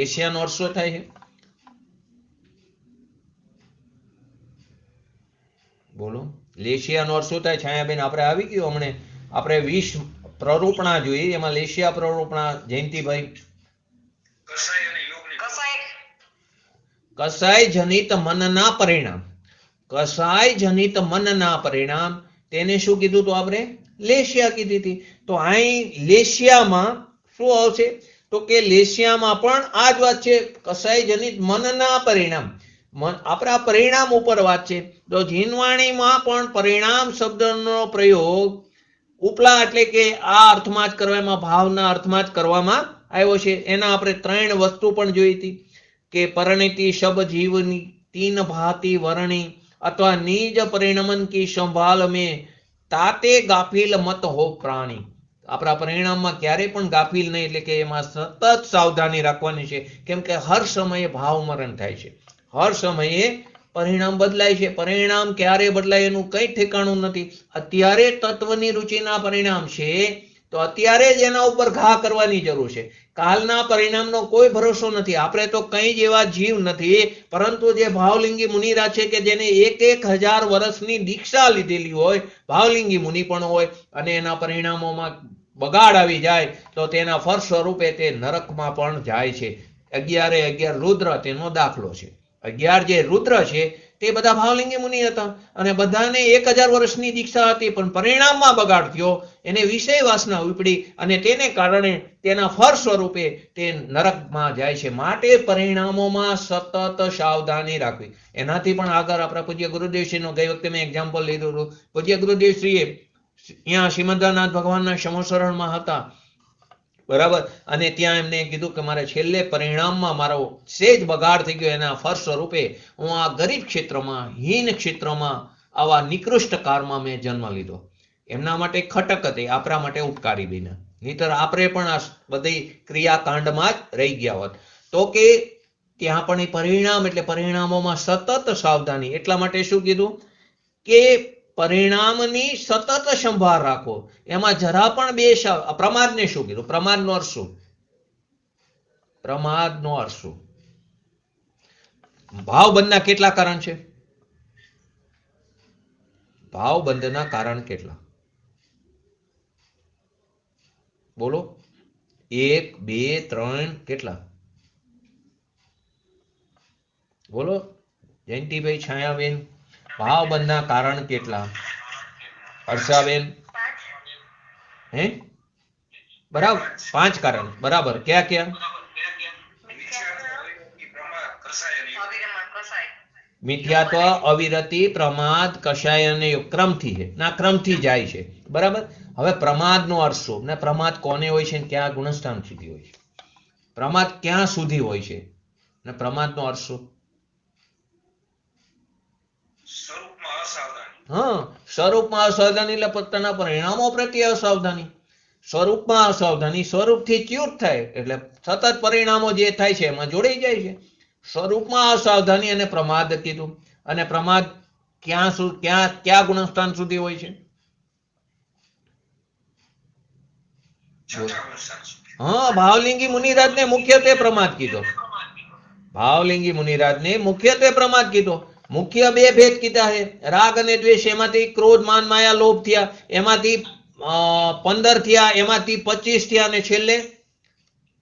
લેશિયાનો અર્થ શું થાય છે? બોલો. લેશિયાનો અર્થ શું થાય? છાયાબેન, આપણે આવી ગયું હમણે, આપણે 20 પ્રરૂપણા જોઈ, એમાં લેશિયા પ્રરૂપણા જયંતિભાઈ. કસાય જનિત મનના પરિણામ. કસાય જનિત મનના પરિણામ, તેને શું કીધું તો આપણે? લેશિયા કીધી હતી. તો અહીં લેશિયામાં શું આવશે? તો કે લેશિયામાં પણ આ જ વાત છે, કસાય જનિત મનના પરિણામ. આપણા પરિણામ ઉપર વાત છે. તો જીનવાણીમાં પણ પરિણામ શબ્દનો પ્રયોગ ઉપલા એટલે કે આ અર્થમાં જ કરવામાં, ભાવના અર્થમાં જ કરવામાં આવ્યો છે. એના આપણે 3 વસ્તુ પણ જોઈ હતી કે પરિણીતિ શબ જીવની તીન ભાતિ વર્ણી અથવા નિજ પરિણમન કી સંભાલ में તાતે ગાફિલ મત હો પ્રાણી. આપણા પરિણામમાં ક્યારેય પણ ગાફિલ નહીં, એટલે કે એમાં સતત સાવધાની રાખવાની છે, કેમ કે હર સમયે ભાવ મરણ થાય છે. હર સમયે પરિણામ બદલાય છે. પરિણામ ક્યારે બદલાય એનું કઈ ઠેકાણું નથી. અત્યારે તત્વની રુચિના પરિણામ છે, તો અત્યારે જ એના ઉપર ઘા કરવાની જરૂર છે. કાલના પરિણામનો કોઈ ભરોસો નથી. આપણે તો કંઈ જ એવા જીવ નથી, પરંતુ જે ભાવલિંગી મુનિરાજ છે કે જેને 1000 વર્ષની દીક્ષા લીધેલી હોય, ભાવલિંગી મુનિ પણ હોય, અને એના પરિણામોમાં બગાડ આવી જાય તો તેના ફળ સ્વરૂપે તે નરકમાં પણ જાય છે. 11 રુદ્ર તેનો દાખલો છે. 11 જે રુદ્ર છે તે બધા ભાવલિંગી મુનિ હતા, અને બધાને 1000 વર્ષની દીક્ષા હતી, પણ પરિણામમાં બગાડ થયો, એને વિષય વાસના ઉપડી, અને તેને કારણે તેના ફળ સ્વરૂપે તે નરકમાં જાય છે. માટે પરિણામોમાં સતત સાવધાની રાખવી. એનાથી પણ આગળ આપણા પૂજ્ય ગુરુદેવશ્રીનો ગઈ વખતે મેં એક્ઝામ્પલ લીધું હતું. પૂજ્ય ગુરુદેવશ્રીએ અહીંયા શ્રીમદ્દાનાથ ભગવાનના સમસરણમાં હતા, બરાબર, અને ત્યાં એમને કીધું કે મારે છેલ્લે પરિણામમાં મારો સેજ બગાડ થઈ ગયો, એના ફળ સ્વરૂપે હું આ ગરીબ ક્ષેત્રમાં, હીન ક્ષેત્રમાં, આવા નિકૃષ્ટ કાળમાં મેં જન્મ લીધો. એમના માટે ખટક હતી, આપણા માટે ઉપકારી બન્યા. નહીતર આપણે પણ આ બધી ક્રિયાકાંડમાં જ રહી ગયા હોત. તો કે ત્યાં પણ એ પરિણામ એટલે પરિણામોમાં સતત સાવધાની. એટલા માટે શું કીધું કે પરિણામની સતત સંભાળ રાખો. એમાં જરા પણ પ્રમાદને શું કીધું? પ્રમાદનો અર્થ શું? પ્રમાદનો અર્થ શું? ભાવબંધના કેટલા કારણ છે? ભાવબંધના કારણ કેટલા? બોલો. 1, 2, 3, કેટલા? બોલો જયંતિભાઈ, છાયાબેન, ભાવબંધના કારણ કેટલા? હર્ષાબેન? હે? બરાબર, 5 કારણ. બરાબર. ક્યાં ક્યાં? મિથ્યાત્વ, અવિરતિ, પ્રમાદ, કષાય અને યોગ. ક્રમથી છે, ના ક્રમથી જાય છે. બરાબર. હવે પ્રમાદનો અર્થ શું? ને પ્રમાદ કોને હોય છે, ક્યાં ગુણસ્થાન સુધી હોય છે? પ્રમાદ ક્યાં સુધી હોય છે, ને પ્રમાદનો અર્થ શું? હા, સ્વરૂપમાં અસાવધાની એટલે પોતાના પરિણામો પ્રત્યે અસાવધાની. સ્વરૂપમાં અસાવધાની, સ્વરૂપથી ચ્યુત થાય એટલે સતત પરિણામો જે થાય છે એમાં જોડાઈ જાય છે. સ્વરૂપમાં અસાવધાની અને પ્રમાદ કીધું. અને પ્રમાદ ક્યાં ગુણસ્થાન સુધી હોય છે? હા, ભાવલિંગી મુનિરાજને મુખ્યત્વે પ્રમાદ કીધો. ભાવલિંગી મુનિરાજને મુખ્યત્વે પ્રમાદ કીધો. મુખ્ય 2 ભેદ કીધા છે, રાગ અને દ્વેષ. એમાંથી ક્રોધ, માન, માયા, લોભ થયા, એમાંથી 15 થયા, એમાંથી 25 થયા, અને છેલ્લે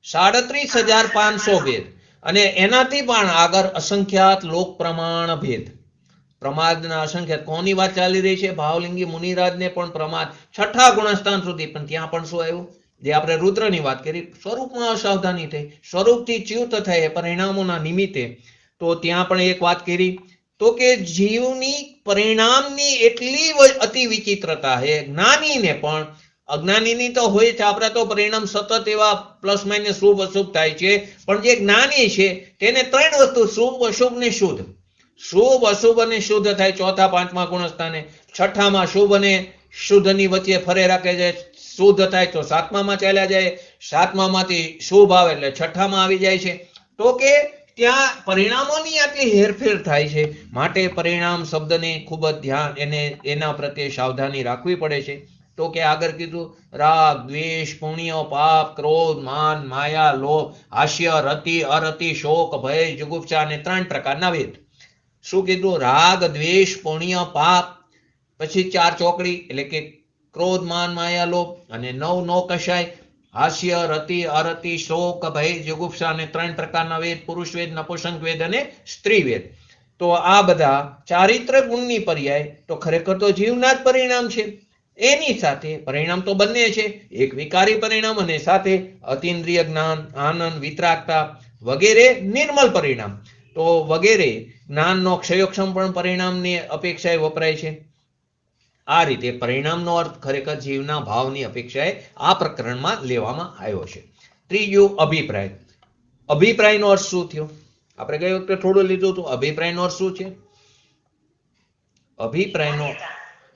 37,500 ભેદ. અને એનાથી પણ આગળ અસંખ્યાત લોક પ્રમાણ ભેદ. પ્રમાદના અસંખ્યાત. કોની વાત ચાલી રહી છે? ભાવલિંગી મુનિરાજને પણ પ્રમાદ 6ઠા ગુણસ્થાન સુધી. પણ ત્યાં પણ શું આવ્યું? જે આપણે રુદ્રની વાત કરી, સ્વરૂપમાં અસાવધાની થઈ, સ્વરૂપથી ચ્યુત થાય પરિણામોના નિમિત્તે. તો ત્યાં પણ એક વાત કરી, તો કે જીવની પરિણામની એટલી અતિ વિચિત્રતા છે, જ્ઞાનીને પણ. અજ્ઞાનીની તો હોય છે, આપણે તો પરિણામ સતત એવા પ્લસ માઇનસ શુભ અશુભ થાય છે, પણ જે જ્ઞાની છે તેને 3 વસ્તુ, શુભ, અશુભ ને શુદ્ધ. શુભ, અશુભ અને શુદ્ધ થાય 4થા 5મા ગુણસ્થાને. 6ઠામાં શુભ અને શુદ્ધની વચ્ચે ફરે રાખે છે, શુદ્ધ થાય તો 7મામાં ચાલ્યા જાય, 7મામાંથી શુભ આવે એટલે 6ઠામાં આવી જાય છે. તો કે ત્યાં પરિણામોની આટલી હેરફેર થાય છે. માટે પરિણામ શબ્દને ખૂબ જ ધ્યાન, એના પ્રત્યે સાવધાની રાખવી પડે છે. તો કે આગળ કીધું, રાગ, દ્વેષ, પુણ્ય, પાપ, ક્રોધ, માન, માયા, લોભ, હાસ્ય, રતિ, અરતિ, શોક, ભય, જુગુપ્સા અને 3 પ્રકારના વેદ. શું કીધું? રાગ, દ્વેષ, પુણ્ય, પાપ, પછી 4 ચોકડી એટલે કે ક્રોધ, માન, માયા, લોભ, અને 9 નો કષાય, હાસ્ય, રતિ, અરતિ, શોક, ભય, જુગુપ્સા અને 3 પ્રકારના વેદ, પુરુષ વેદ, નપુંસક વેદ અને સ્ત્રી વેદ. તો આ બધા ચારિત્ર ગુણની પર્યાય તો ખરેખર તો જીવના જ પરિણામ છે. એની સાથે પરિણામ તો બંને છે, એક વિકારી પરિણામ અને સાથે અતિન્દ્રિય જ્ઞાન, આનંદ, વિતરાગતા વગેરે નિર્મલ પરિણામ. તો વગેરે જ્ઞાનનો ક્ષયોક્ષમ પણ પરિણામની અપેક્ષાએ વપરાય છે. આ રીતે પરિણામનો અર્થ ખરેખર જીવના ભાવની અપેક્ષાએ આ પ્રકરણમાં લેવામાં આવ્યો છે. ત્રીજું, અભિપ્રાય. અભિપ્રાયનો અર્થ શું થયો? આપણે ગઈ વખતે થોડું લીધું હતું. અભિપ્રાયનો અર્થ શું છે?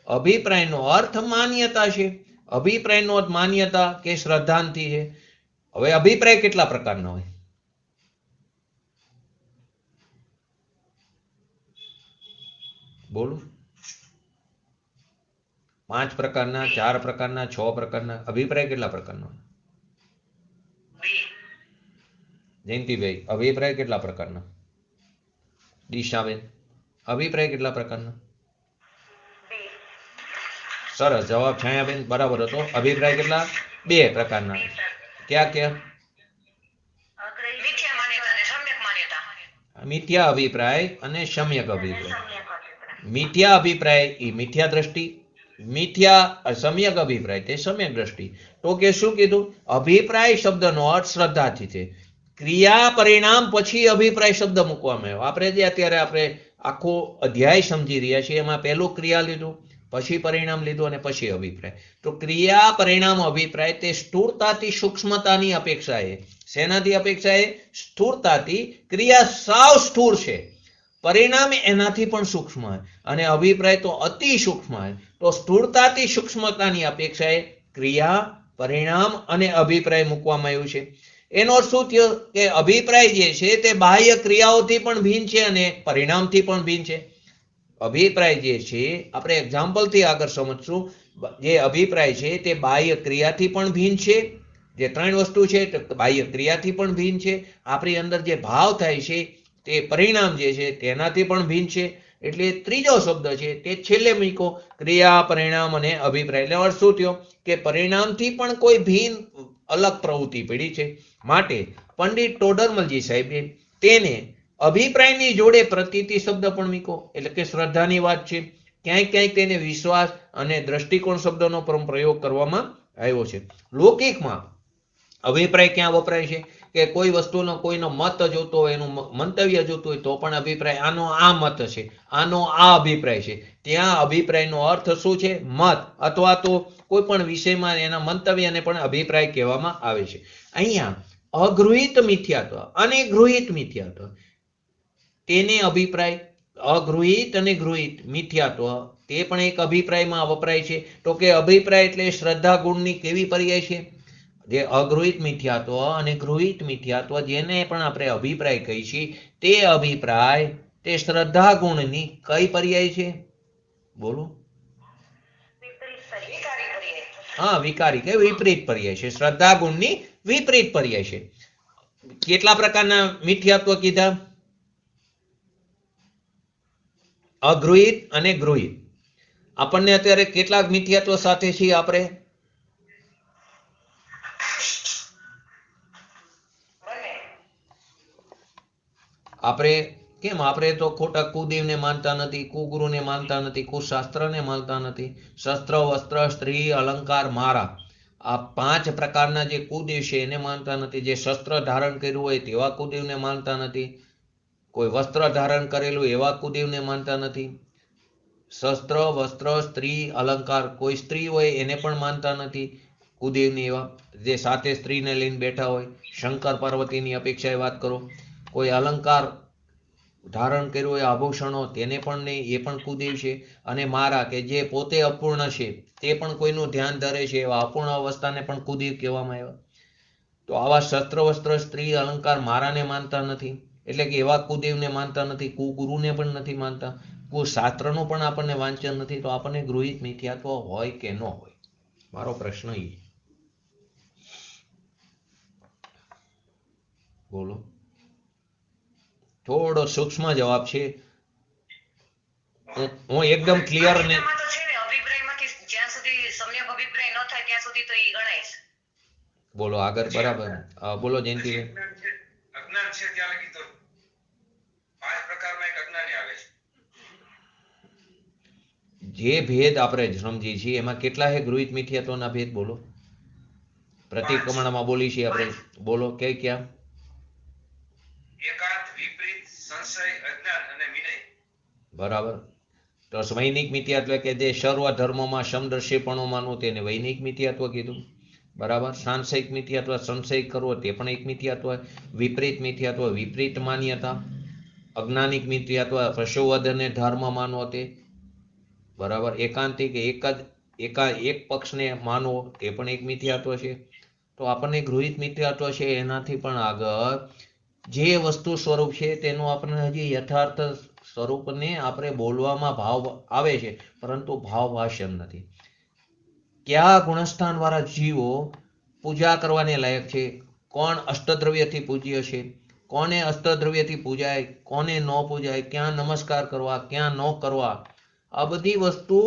અભિપ્રાયનો અર્થ માન્યતા છે. અભિપ્રાયનો અર્થ માન્યતા કે શ્રદ્ધાંતિ છે. હવે અભિપ્રાય કેટલા પ્રકારના હોય? બોલો. 5 પ્રકારના, 4 પ્રકારના, 6 પ્રકારના? અભિપ્રાય કેટલા પ્રકારનો? જયંતિભાઈ, અભિપ્રાય કેટલા પ્રકારના? દિશાબેન, અભિપ્રાય કેટલા પ્રકારના? સરસ જવાબ છાયાબેન, બરાબર હતો. અભિપ્રાય કેટલા? 2 પ્રકારના. ક્યાં ક્યાં? મિથ્યા અભિપ્રાય અને સમ્યક અભિપ્રાય. મિથ્યા અભિપ્રાય એ મિથ્યા દ્રષ્ટિ, સમ્યક અભિપ્રાય તે સમ્યક દ્રષ્ટિ. તો કે શું કીધું? અભિપ્રાય શબ્દનો અર્થ શ્રદ્ધાથી છે. ક્રિયા પરિણામ પછી અભિપ્રાય શબ્દ મૂકવામાં આવ્યો. આપણે જે અત્યારે આપણે આખો અધ્યાય સમજી રહ્યા છીએ એમાં પહેલું ક્રિયા લીધું, પછી પરિણામ લીધું અને પછી અભિપ્રાય. તો ક્રિયા પરિણામ અભિપ્રાય તે સ્થૂળતાથી સૂક્ષ્મતાની અપેક્ષાએ, શેનાથી અપેક્ષાએ? સ્થૂળતાથી. ક્રિયા સાવ સ્થૂળ છે, પરિણામ એનાથી પણ સૂક્ષ્મ અને અભિપ્રાય તો અતિ સૂક્ષ્મ. તો સ્થૂળતાથી સૂક્ષ્મતાની અપેક્ષાએ ક્રિયા પરિણામ અને અભિપ્રાય મૂકવામાં આવ્યું છે. એનો અર્થ શું થયો? કે અભિપ્રાય જે છે તે બાહ્ય ક્રિયાઓથી પણ ભિન્ન છે અને પરિણામથી પણ ભિન્ન છે. અભિપ્રાય જે છે આપણે એક્ઝામ્પલથી આગળ સમજશું. જે અભિપ્રાય છે તે બાહ્ય ક્રિયાથી પણ ભિન્ન છે. જે 3 વસ્તુ છે તે બાહ્ય ક્રિયાથી પણ ભિન્ન છે. આપણી અંદર જે ભાવ થાય છે તે પરિણામ જે છે તેનાથી પણ ભિન્ન છે. એટલે ત્રીજો શબ્દ છે તે છેલ્લે મૂકો, ક્રિયા પરિણામ અને અભિપ્રાય. એટલે અર્થ શું થયો? કે પરિણામથી પણ કોઈ ભિન્ન અલગ પ્રવૃત્તિ પડી છે. માટે પંડિત ટોડરમલજી સાહેબે તેને અભિપ્રાયની જોડે પ્રતીતિ શબ્દ પણ મૂકો, એટલે કે શ્રદ્ધાની વાત છે. ક્યાંક ક્યાંક તેને વિશ્વાસ અને દ્રષ્ટિકોણ શબ્દનો પણ પ્રયોગ કરવામાં આવ્યો છે. લૌકિકમાં અભિપ્રાય ક્યાં વપરાય છે? કે કોઈ વસ્તુનો કોઈનો મત જોતો હોય, એનું મંતવ્ય જોતું હોય તો પણ અભિપ્રાય, આનો આ મત છે, આનો આ અભિપ્રાય છે. ત્યાં અભિપ્રાયનો અર્થ શું છે? મત, અથવા તો કોઈ પણ વિષયમાં એના મંતવ્યને પણ અભિપ્રાય કહેવામાં આવે છે. અહીંયા અગૃહિત મિથ્યાત્વ અને ગૃહિત મિથ્યાત્વ, તેને અભિપ્રાય, અગૃહિત અને ગૃહિત મિથ્યાત્વ તે પણ એક અભિપ્રાયમાં વપરાય છે. તો કે અભિપ્રાય એટલે શ્રદ્ધા ગુણની કેવી પર્યાય છે? જે અગૃહિત મિથ્યાત્વ અને ગૃહિત મિથ્યાત્વ જેને પણ આપણે અભિપ્રાય કહી છીએ, તે અભિપ્રાય તે શ્રદ્ધા ગુણની કઈ પર્યાય છે? બોલો. હા, વિકારી કે વિપરીત પર્યાય છે. શ્રદ્ધા ગુણની વિપરીત પર્યાય છે. કેટલા પ્રકારના મિથ્યાત્વ કીધા? અગૃહિત અને ગૃહિત. આપણને અત્યારે કેટલાક મિથ્યાત્વ સાથે છીએ આપણે? આપણે કેમ? આપણે તો ખોટા કુદેવને માનતા નથી, કુગુરુને માનતા નથી, કુશાસ્ત્રને માનતા નથી. શસ્ત્ર, વસ્ત્ર, સ્ત્રી, અલંકાર, મારા, આ 5 પ્રકારના જે કુદેવ છે એને માનતા નથી. જે શસ્ત્ર ધારણ કર્યું હોય તેવા કુદેવને માનતા નથી. કોઈ વસ્ત્ર ધારણ કરેલું એવા કુદેવને માનતા નથી. શસ્ત્ર, વસ્ત્ર, સ્ત્રી, અલંકાર, કોઈ સ્ત્રી હોય એને પણ માનતા નથી કુદેવની. એવા જે સાથે સ્ત્રીને લઈને બેઠા હોય, શંકર પાર્વતીની અપેક્ષાએ વાત કરો. કોઈ અલંકાર ધારણ કર્યું હોય, આભૂષણો, તેને પણ નહીં, એ પણ કુદેવ છે. અને મારા, કે જે પોતે અપૂર્ણ છે તે પણ કોઈનું ધ્યાન ધરે છે, એવા અપૂર્ણ અવસ્થાને પણ કુદેવ કહેવામાં આવ્યા. તો આવા શસ્ત્ર, વસ્ત્ર, સ્ત્રી, અલંકાર, મારાને માનતા નથી. એટલે કે એવા કુદેવને માનતા નથી, કુગુરુને પણ નથી માનતા, કુશાસ્ત્રનું પણ આપણને વાંચન નથી. તો આપણને ગૃહિત મિથ્યાત્વ હોય કે ન હોય? મારો પ્રશ્ન એ. બોલો. થોડો સૂક્ષ્મ જવાબ છે. હું એકદમ ક્લિયર ને બોલો આગળ. બરાબર. બોલો જયંતિભાઈ. અજ્ઞાન છે ત્યાં લગી તો 5 પ્રકારમાં એક અજ્ઞાની આવે છે. જે ભેદ આપણે સમજી છીએ એમાં કેટલા છે ગૃહિત મિથ્યાત્વના ભેદ? બોલો. પ્રતિક્રમણમાં બોલી છીએ આપણે. બોલો કે ક્યાં? એકાંત, વિપરીત, સંશય, અજ્ઞાન અને વિનય. બરાબર. તો વૈનિક મિથ્યાત્વ કે જે સર્વ ધર્મોમાં સમદર્શીપણું માનવું તેને વૈનિક મિથ્યાત્વ કીધું. બરાબર. સાંશયિક મિથ્યાત્વ, સંશય કરવો તે પણ એક મિથ્યાત્વ. વિપરીત મિથ્યાત્વ, વિપરીત માન્યતા. અજ્ઞાનિક મિથ્યાત્વ, પશુવધને ધર્મ માનવો તે. બરાબર. એકાંતિક, એક પક્ષને માનવો તે પણ એક મિથ્યાત્વ છે. તો આપણને ગૃહિત મિથ્યાત્વ છે એનાથી પણ આગળ જે વસ્તુ સ્વરૂપ છે તેનું આપણને હજી યથાર્થ સ્વરૂપને આપણે બોલવામાં ભાવ આવે છે, પરંતુ ભાવ ભાષણ નથી. કયા ગુણસ્થાન વાળા જીવો પૂજા કરવાને લાયક છે, કોણ અષ્ટદ્રવ્યથી પૂજ્ય છે, કોને અષ્ટદ્રવ્યથી પૂજાય, કોને ન પૂજાય, ક્યાં નમસ્કાર કરવા, ક્યાં ન કરવા, આ બધી વસ્તુ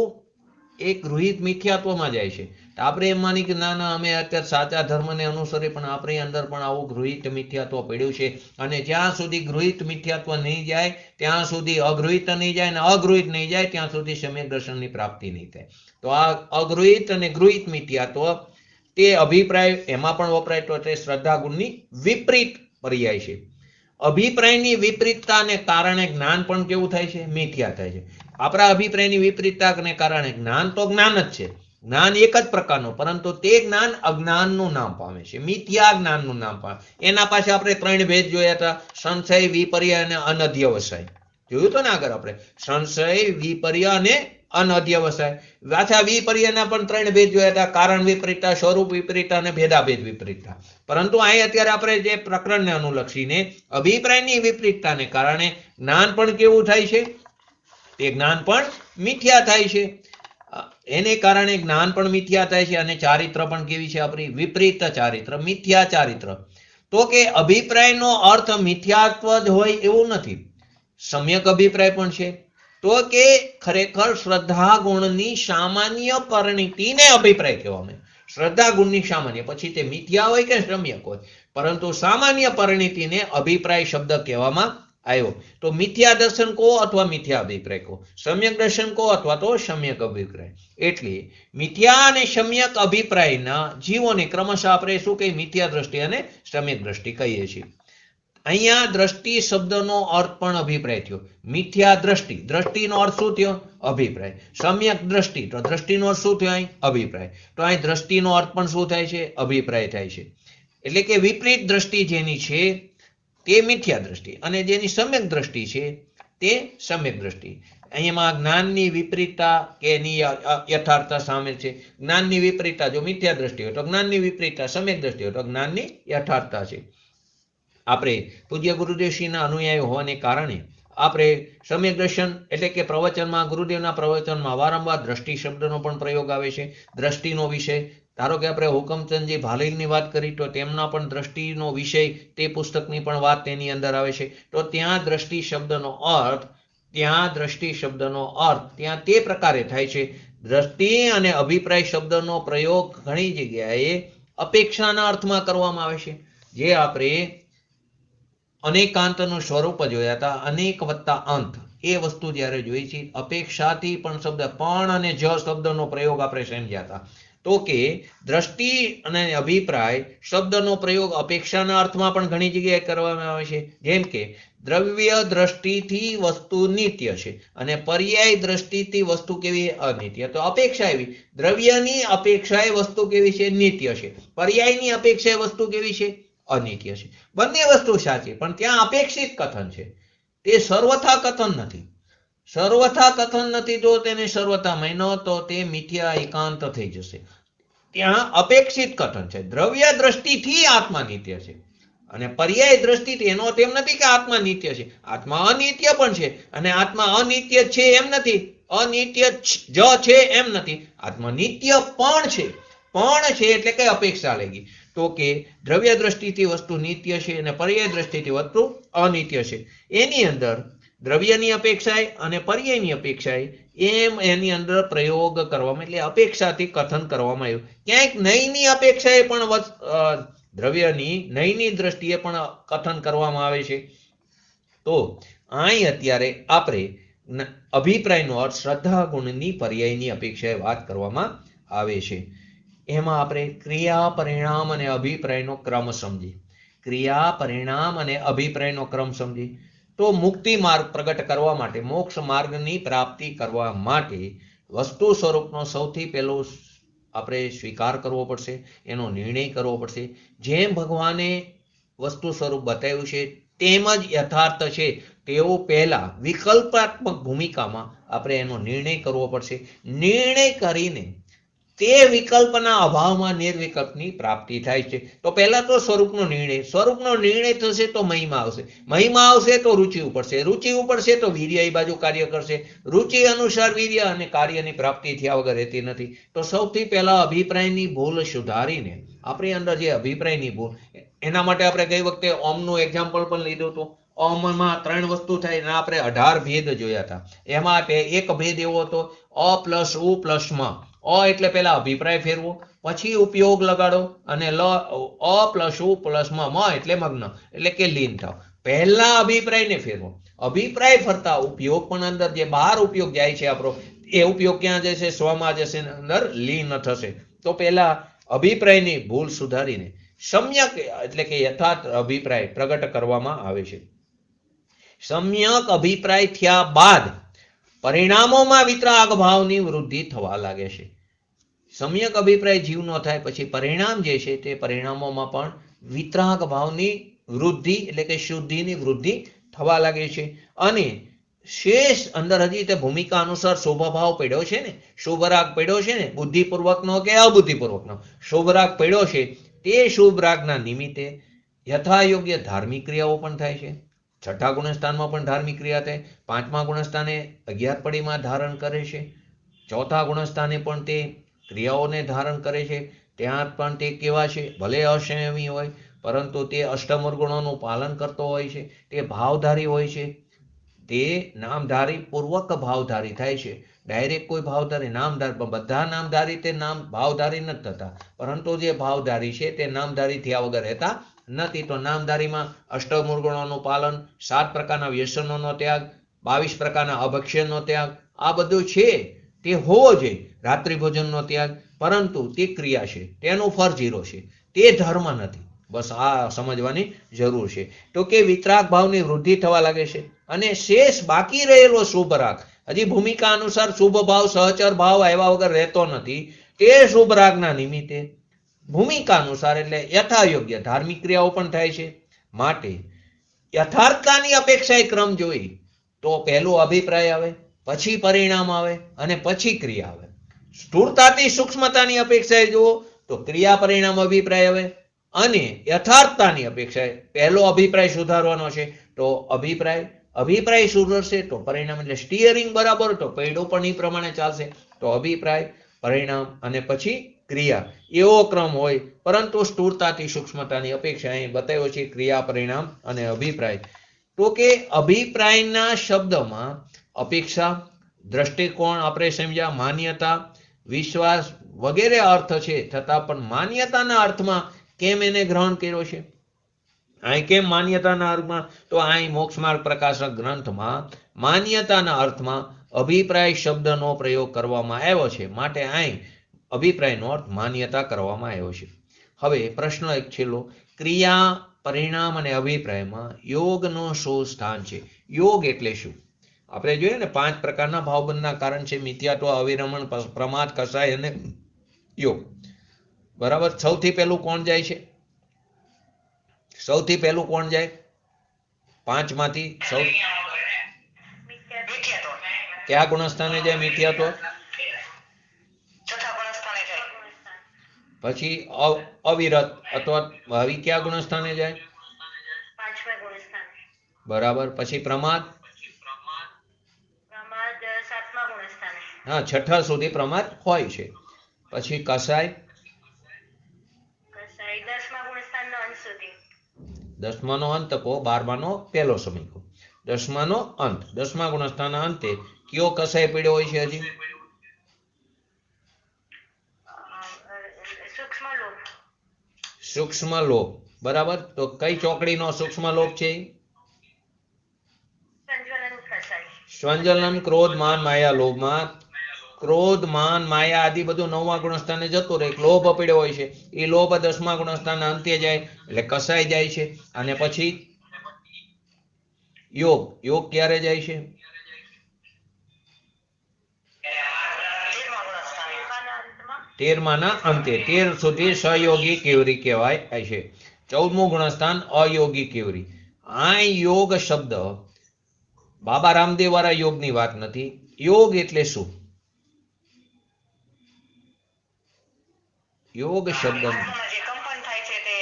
એક ગૃહિત મિથ્યાત્વમાં જાય છે. આપણે એમ માની કે ના ના અમે અત્યારે સાચા ધર્મને અનુસરી, પણ આપણી અંદર પણ આવું ગૃહિત મિથ્યાત્વ પડ્યું છે. અને જ્યાં સુધી ગૃહિત મિથ્યાત્વ નહીં જાય ત્યાં સુધી અગૃહિત નહીં જાય, અને અગૃહિત નહીં જાય ત્યાં સુધી સમ્યક દર્શનની પ્રાપ્તિ નહીં થાય. તો આ અગૃહિત અને ગૃહિત મિથ્યાત્વ તે અભિપ્રાય એમાં પણ વપરાય તો તે શ્રદ્ધા ગુણની વિપરીત પર્યાય છે. અભિપ્રાયની વિપરીતતાને કારણે જ્ઞાન પણ કેવું થાય છે? મિથ્યા થાય છે. આપણા અભિપ્રાયની વિપરીતતાને કારણે જ્ઞાન તો જ્ઞાન જ છે, જ્ઞાન એક જ પ્રકારનું, પરંતુ તે જ્ઞાન અજ્ઞાનનું નામ પામે છે, મિથ્યા જ્ઞાનનું નામ પામે. એના પાસે આપણે 3 ભેદ જોયા હતા: સંશય, વિપર્ય અને અનધ્યવસાય. જોયું તો ને આગળ આપણે સંશય, વિપર્ય અને અનધ્યવસાય. પાછા વિપર્યના પણ 3 ભેદ જોયા હતા: કારણ વિપરીતતા, સ્વરૂપ વિપરીતતા અને ભેદાભેદ વિપરીતતા. પરંતુ અહીં અત્યારે આપણે જે પ્રકરણને અનુલક્ષીને અભિપ્રાયની વિપરીતતાને કારણે જ્ઞાન પણ કેવું થાય છે? તે જ્ઞાન પણ મિથ્યા થાય છે. એને કારણે જ્ઞાન પણ મિથ્યા થાય છે અને ચારિત્ર પણ કેવી છે આપણી? વિપરીત ચારિત્ર, મિથ્યા ચારિત્ર. તો કે અભિપ્રાયનો અર્થ મિથ્યાત્વ જ હોય એવું નથી, સમ્યક અભિપ્રાય પણ છે. તો કે ખરેખર શ્રદ્ધા ગુણની સામાન્ય પરિણીતિને અભિપ્રાય કહેવામાં આવે. શ્રદ્ધા ગુણની સામાન્ય, પછી તે મિથ્યા હોય કે સમ્યક હોય, પરંતુ સામાન્ય પરિણીતિને અભિપ્રાય શબ્દ કહેવામાં આવ્યો. તો મિથ્યા દર્શન કહો અથવા મિથ્યા અભિપ્રાય કહો, સમ્યક દર્શન કહો અથવા તો સમ્યક અભિપ્રાય. એટલે મિથ્યા અને સમ્યક અભિપ્રાયના જીવોને ક્રમશઃ આપણે શું કહીએ? મિથ્યા દ્રષ્ટિ અને સમ્યક દ્રષ્ટિ કહીએ છીએ. અહીંયા દ્રષ્ટિ શબ્દનો અર્થ પણ અભિપ્રાય થયો. મિથ્યા દ્રષ્ટિ, દ્રષ્ટિનો અર્થ શું થયો? અભિપ્રાય. સમ્યક દ્રષ્ટિ, તો દ્રષ્ટિનો અર્થ શું થયો? અહીં અભિપ્રાય. તો અહીં દ્રષ્ટિનો અર્થ પણ શું થાય છે? અભિપ્રાય થાય છે. એટલે કે વિપરીત દ્રષ્ટિ જેની છે તે મિથ્યા દ્રષ્ટિ, અને જેની સમ્યક દ્રષ્ટિ છે તે સમ્યક દ્રષ્ટિ. અહીંયામાં જ્ઞાનની વિપરીતતા કે એની યથાર્થતા સામેલ છે. જ્ઞાનની વિપરીતતા જો મિથ્યા દ્રષ્ટિ હોય તો જ્ઞાનની વિપરીતતા સમ્યક દ્રષ્ટિ હોય તો જ્ઞાનની યથાર્થતા છે. આપણે પૂજ્ય ગુરુદેવશ્રીના અનુયાયી હોવાને કારણે આપણે સમ્યક દર્શન એટલે કે પ્રવચનમાં, ગુરુદેવના પ્રવચનમાં વારંવાર દ્રષ્ટિ શબ્દનો પણ પ્રયોગ આવે છે. દ્રષ્ટિનો વિષય, ધારો કે આપણે હુકમચંદજી ભાલીલની વાત કરી તો તેમના પણ દ્રષ્ટિનો વિષય, તે પુસ્તકની પણ વાત તેની અંદર આવે છે. તો ત્યાં દ્રષ્ટિ શબ્દનો અર્થ ત્યાં તે પ્રકારે થાય છે. દ્રષ્ટિ અને અભિપ્રાય શબ્દનો પ્રયોગ ઘણી જગ્યાએ અપેક્ષાના અર્થમાં કરવામાં આવે છે. જે આપણે અનેકાંતનું સ્વરૂપ જોયા હતા, અનેક વત્તા અંત, એ વસ્તુ જ્યારે જોઈ છે. અપેક્ષાથી પણ શબ્દ પણ અને જ શબ્દનો પ્રયોગ આપણે સમજ્યા હતા. તો કે દ્રષ્ટિ અને અભિપ્રાય શબ્દનો પ્રયોગ અપેક્ષાના અર્થમાં પણ ઘણી જગ્યાએ કરવામાં આવે છે. જેમ કે દ્રવ્ય દ્રષ્ટિથી વસ્તુ નિત્ય છે અને પર્યાય દ્રષ્ટિથી વસ્તુ કેવી? અનિત્ય. તો અપેક્ષા એવી, દ્રવ્યની અપેક્ષાએ વસ્તુ કેવી છે? નિત્ય છે. પર્યાયની અપેક્ષાએ વસ્તુ કેવી છે? અનિત્ય છે. બંને વસ્તુ સાચી, પણ ત્યાં અપેક્ષિત કથન છે, તે સર્વથા કથન નથી. સર્વથા કથન નથી તો તેને સર્વથા માનો તો તે મિથ્યા એકાંત થઈ જશે. ત્યાં અપેક્ષિત કથન છે. દ્રવ્ય દ્રષ્ટિથી આત્મા નિત્ય છે અને પર્યાય દ્રષ્ટિથી, એનો અર્થ એમ નથી કે આત્મા નિત્ય છે. આત્મા અનિત્ય પણ છે અને આત્મા અનિત્ય છે એમ નથી, અનિત્ય જ છે એમ નથી. આત્મા નિત્ય પણ છે. પણ છે એટલે કે અપેક્ષા લાગી. તો કે દ્રવ્ય દ્રષ્ટિથી વસ્તુ નિત્ય છે અને પર્યાય દ્રષ્ટિથી વસ્તુ અનિત્ય છે. એની અંદર દ્રવ્યની અપેક્ષાએ અને પર્યાયની અપેક્ષાએ એમ એની અંદર પ્રયોગ કરવામાં, એટલે અપેક્ષાથી કથન કરવામાં આવ્યું. ક્યાંક નયની અપેક્ષાએ પણ દ્રવ્યની નયની દ્રષ્ટિએ પણ કથન કરવામાં આવે છે. તો અહીં અત્યારે આપણે અભિપ્રાયનો અર્થ શ્રદ્ધા ગુણની પર્યાયની અપેક્ષાએ વાત કરવામાં આવે છે. એમાં આપણે ક્રિયા, પરિણામ અને અભિપ્રાયનો ક્રમ સમજી. ક્રિયા, પરિણામ અને અભિપ્રાયનો ક્રમ સમજી. તો મુક્તિ માર્ગ પ્રગટ કરવા માટે, મોક્ષ માર્ગની પ્રાપ્તિ કરવા માટે વસ્તુ સ્વરૂપનો સૌથી પહેલો આપણે સ્વીકાર કરવો પડશે, એનો નિર્ણય કરવો પડશે. જેમ ભગવાને વસ્તુ સ્વરૂપ બતાવ્યું છે તેમ જ યથાર્થ છે તેવું પહેલા વિકલ્પાત્મક ભૂમિકામાં આપણે એનો નિર્ણય કરવો પડશે. નિર્ણય કરીને તે વિકલ્પના અભાવમાં નિર્વિકલ્પની પ્રાપ્તિ થાય છે. તો પહેલા તો સ્વરૂપનો નિર્ણય થશે તો મહિમા આવશે તો રુચિ ઉપડશે તો વીર્ય એ બાજુ કાર્ય કરશે. રુચિ અનુસાર વીર્ય અને કાર્યની પ્રાપ્તિ થયા વગર રહેતી નથી. તો સૌથી પહેલા અભિપ્રાયની ભૂલ સુધારીને આપણી અંદર જે અભિપ્રાયની ભૂલ, એના માટે આપણે ગઈ વખતે ઓમનું એક્ઝામ્પલ પણ લીધું હતું. ઓમમાં 3 વસ્તુ થાય અને આપણે 18 ભેદ જોયા હતા. એમાં એક ભેદ એવો હતો અ પ્લસ ઉ પ્લસ મ. અ એટલે પહેલા અભિપ્રાય ફેરવો, પછી ઉપયોગ લગાડો, અને અ પ્લસ ઉ પ્લસ મ એટલે મગ્ન, એટલે કે લીન થાવ. પહેલા અભિપ્રાયને ફેરવો, અભિપ્રાય ફરતા ઉપયોગ પણ અંદર જે બહાર ઉપયોગ જાય છે આપણો, એ ઉપયોગ ક્યાં જશે? સ્વમાં જશે, અંદર લીન થશે. તો પહેલા અભિપ્રાયની ભૂલ સુધારીને સમ્યક એટલે કે યથાર્થ અભિપ્રાય પ્રગટ કરવામાં આવે છે. સમ્યક અભિપ્રાય થયા બાદ પરિણામોમાં વિતરાગ ભાવની વૃદ્ધિ થવા લાગે છે. સમ્યક અભિપ્રાય જીવનો થાય પછી પરિણામ જે છે તે પરિણામોમાં પણ વિતરાગ ભાવની વૃદ્ધિ એટલે કે શુદ્ધિની વૃદ્ધિ થવા લાગે છે. અને શેષ અંદર હજી તે ભૂમિકા અનુસાર શુભ ભાવ પડ્યો છે ને, શુભ રાગ પડ્યો છે ને, બુદ્ધિપૂર્વકનો કે અબુદ્ધિપૂર્વકનો શુભ રાગ પડ્યો છે. તે શુભ રાગના નિમિત્તે યથાયોગ્ય ધાર્મિક ક્રિયાઓ પણ થાય છે. 6થા ગુણસ્થાનમાં પણ ધાર્મિક ક્રિયા થાય. 5મા ગુણસ્થાને 11 પડીમાં ધારણ કરે છે. 4થા ગુણસ્થાને પણ તે ક્રિયાઓને ધારણ કરે છે. ત્યાં પણ તે કેવા છે? ભલે અસંયમી હોય પરંતુ તે અષ્ટમૂળ ગુણોનું પાલન કરતો હોય છે. તે ભાવધારી હોય છે. તે નામધારી પૂર્વક ભાવધારી થાય છે. ડાયરેક્ટ કોઈ ભાવધારી નામધારી, બધા નામધારી તે નામ ભાવધારી નથી થતા, પરંતુ જે ભાવધારી છે તે નામધારી થયા વગર રહેતા નથી. તો નામધારીમાં અષ્ટમૂળ ગુણોનું પાલન, 7 પ્રકારના વ્યસનોનો ત્યાગ, 22 પ્રકારના અભક્ષ્યનો ત્યાગ, આ બધું છે તે હોવો જોઈએ. રાત્રિ ભોજનનો ત્યાગ, પરંતુ તે ક્રિયા છે, તેનું ફળ 0 છે, તે ધર્મ નથી. બસ આ સમજવાની જરૂર છે. તો કે વિતરાગ ભાવની વૃદ્ધિ થવા લાગે છે. અને શેષ બાકી રહેલો શુભ રાગ, હજી ભૂમિકા અનુસાર શુભ ભાવ સહચર ભાવ આવ્યા વગર રહેતો નથી. તે શુભ રાગના નિમિત્તે ભૂમિકા અનુસાર એટલે યથાયોગ્ય ધાર્મિક ક્રિયાઓ પણ થાય છે. માટે યથાર્થતાની અપેક્ષાએ ક્રમ જોઈ તો પહેલું અભિપ્રાય આવે, પછી પરિણામ આવે અને પછી ક્રિયા આવે. સ્થૂળતાથી સૂક્ષ્મતાની અપેક્ષાએ જુઓ તો ક્રિયા પરિણામ અભિપ્રાય આવે, અને યથાર્થતાની અપેક્ષાએ પહેલો અભિપ્રાય સુધારવાનો છે તો અભિપ્રાય સુધરશે તો પરિણામ, એટલે સ્ટીયરિંગ બરાબર તો પૈડું પણ એ પ્રમાણે ચાલશે. તો અભિપ્રાય, પરિણામ અને પછી ક્રિયા, એવો ક્રમ હોય. પરંતુ સ્થૂળતાથી સૂક્ષ્મતાની અપેક્ષા અહીં બતાવ્યો છે ક્રિયા, પરિણામ અને અભિપ્રાય. તો કે અભિપ્રાયના શબ્દમાં અપેક્ષા, દ્રષ્ટિકોણ આપણે સમજ્યા, માન્યતા, વિશ્વાસ વગેરે અર્થ છે. છતાં પણ માન્યતાના અર્થમાં કેમ એને ગ્રહણ કર્યો છે? અહીં કેમ માન્યતાના અર્થમાં? તો અહીં મોક્ષમાર્ગ પ્રકાશક ગ્રંથમાં માન્યતાના અર્થમાં અભિપ્રાય શબ્દનો પ્રયોગ કરવામાં આવ્યો છે. માટે અહીં અભિપ્રાયનો અર્થ માન્યતા કરવામાં આવ્યો છે. હવે પ્રશ્ન એક છેલ્લો, ક્રિયા, પરિણામ અને અભિપ્રાયમાં યોગનું શું સ્થાન છે? યોગ એટલે શું? આપણે જોઈએ ને 5 પ્રકારના ભાવબંધના કારણ છે: મિથ્યાત્વ, અવિરમણ, પ્રમાદ, કસાય અને યોગ. બરાબર. સૌથી પહેલું કોણ જાય છે? સૌથી પહેલું કોણ જાય 5 માંથી? કયા ગુણસ્થાને જાય મિથ્યાત્વ? પછી અવિરત અથવા ભાવિ કયા ગુણસ્થાને જાય? 5મા ગુણસ્થાને. બરાબર. પછી પ્રમાદ? પ્રમાદ 7મા ગુણસ્થાને. હા, 6 સુધી પ્રમાદ હોય છે. પછી કસાય? કસાય 10મા ગુણસ્થાનનો અંત સુધી. 10માનો અંત કહો, 12માનો પહેલો સમય કહો. 10માનો અંત, 10મા ગુણસ્થાનના અંતે કયો કસાય પડ્યો હોય છે? હજી સૂક્ષ્મ લોભ. બરાબર. તો કઈ ચોકડીનો સૂક્ષ્મ લોભ છે? સ્વંજલન, ક્રોધ, માન, માયા. લોભમાં ક્રોધ, માન, માયા આદિ બધું 9મા ગુણસ્થાને જતું રહે. લોભ પડ્યો હોય છે, એ લોભ 10મા ગુણસ્થાનના અંતે જાય એટલે કસાય જાય છે. અને પછી યોગ ક્યારે જાય છે? 13માના અંતે. 13 સુધી સહયોગી કેવરી કહેવાય છે. 14મું ગુણસ્થાન અયોગી કેવરી. આ યોગ શબ્દ બાબા રામદેવ વાળા યોગની વાત નથી. યોગ એટલે શું? યોગ શબ્દ આત્મામાં જે કંપન થાય છે તે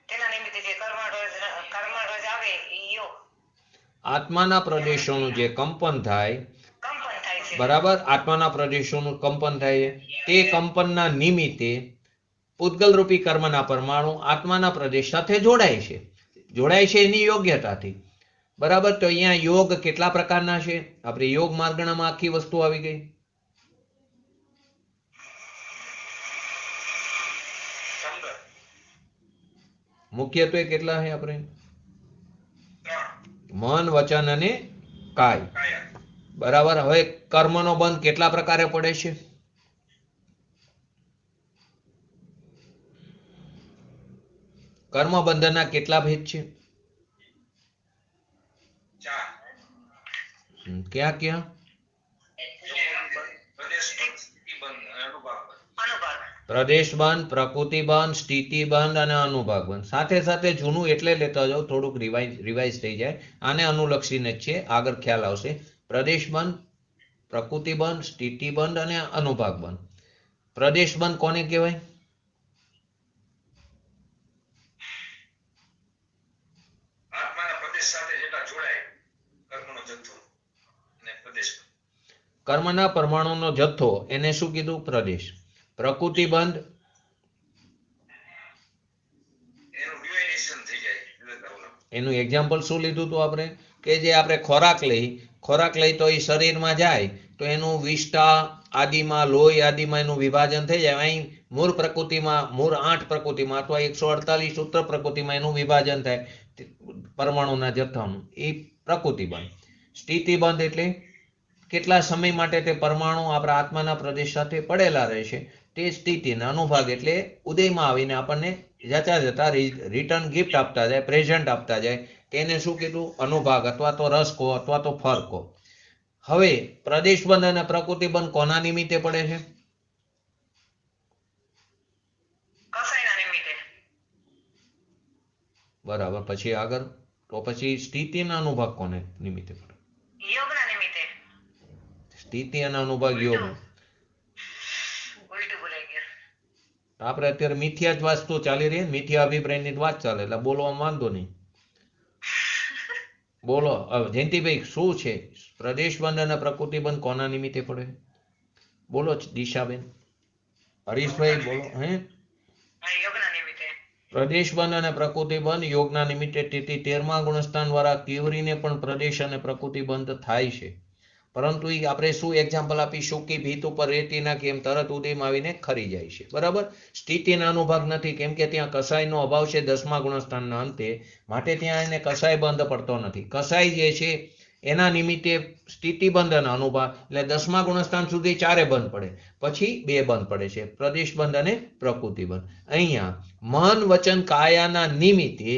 તેના નિમિત્તે જે કર્મરજ આવે એ યોગ આત્માના પ્રદેશોનું જે કંપન થાય, છે બરાબર, આત્માના પ્રદેશોનું કંપન થાય તે કંપનના નિમિત્તે પૂતગલ રૂપી કર્મના પરમાણુ આત્માના પ્રદેશ સાથે જોડાય છે એની યોગ્યતાથી. બરાબર. તો અહીંયા યોગ કેટલા પ્રકારના છે? આપણે યોગ માર્ગણામાં આખી વસ્તુ આવી ગઈ. મુખ્યત્વે કેટલા છે આપણે? મન, વચન અને કાય. બરાબર. હવે કર્મનો બંધ કેટલા પ્રકારે પડે છે? કર્મ બંધનના કેટલા ભેદ છે? ક્યાં ક્યાં? પ્રદેશ બંધ, પ્રકૃતિ બંધ, સ્થિતિ બંધ અને અનુભાગ બંધ. સાથે સાથે જૂનું એટલે લેતા જાઓ, થોડુંક રિવાઇઝ થઈ જાય. આને અનુલક્ષીને જ છે, આગળ ખ્યાલ આવશે. પ્રદેશ બંધ, પ્રકૃતિ બંધ, સ્થિતિ બંધ અને અનુભાગ બંધ. પ્રદેશ બંધ કોને કહેવાય? કર્મના પરમાણુનો જથ્થો એને શું કીધું? પ્રદેશ. પ્રકૃતિ બંધ એનું એક્ઝામ્પલ શું લીધું હતું આપણે? કે જે આપણે ખોરાક લઈ તો એ શરીરમાં જાય તો એનું વિષ્ટા આદિમાં, લોહી આદિમાં એનું વિભાજન થઈ જાય. અહીં મૂળ પ્રકૃતિમાં, મૂળ 8 પ્રકૃતિમાં અથવા 148 સૂત્ર પ્રકૃતિમાં એનું વિભાજન થાય પરમાણુના જથ્થાનું. એ પ્રકૃતિ બંધ. સ્થિતિ બંધ એટલે કેટલા સમય માટે તે પરમાણુ આપણા આત્માના પ્રદેશ સાથે પડેલા રહેશે તે સ્થિતિના. અનુભાગ એટલે ઉદયમાં આવીને આપણને જતા રિટર્ન ગિફ્ટ આપતા જાય, પ્રેઝન્ટ આપતા જાય, તેને શું કીધું? અનુભાગ અથવા તો રસ કહો અથવા તો ફર કહો. હવે પ્રદેશ બંધ અને પ્રકૃતિ બંધ કોના નિમિત્તે પડે છે? બરાબર. પછી આગળ તો પછી સ્થિતિના અનુભાગ કોને નિમિત્તે પડે? યોગના નિમિત્તે. સ્થિતિ અને અનુભાગ યોગ. આપણે અત્યારે મિથ્યા જ વાંચતો ચાલી રહી, મિથ્યા અભિપ્રાયની વાત ચાલે એટલે બોલવામાં વાંધો નહીં. બોલો જયંતિભાઈ, શું છે પ્રદેશ બંધ અને પ્રકૃતિ બંધ કોના નિમિત્તે પડે? બોલો દિશાબેન. હરીશભાઈ બોલો. પ્રદેશ બંધ અને પ્રકૃતિ બંધ યોગના નિમિત્તે. તેથી 13મા ગુણસ્થાન દ્વારા કેવરીને પણ પ્રદેશ અને પ્રકૃતિ બંધ થાય છે. પરંતુ એ આપણે શું એક્ઝામ્પલ આપીશું કે ભીત ઉપર રેતી નાખી એમ તરત ઉદયમાં આવીને ખરી જાય છે. બરાબર. સ્થિતિના અનુભાગ નથી, કેમ કે ત્યાં કસાયનો અભાવ છે 10મા ગુણસ્થાનના અંતે, માટે ત્યાં એને કસાય બંધ પડતો નથી. કસાય જે છે એના નિમિત્તે સ્થિતિ બંધ અને અનુભાગ, એટલે 10મા ગુણસ્થાન સુધી 4 બંધ પડે, પછી 2 બંધ પડે છે, પ્રદેશ બંધ અને પ્રકૃતિ બંધ. અહીંયા મન, વચન, કાયાના નિમિત્તે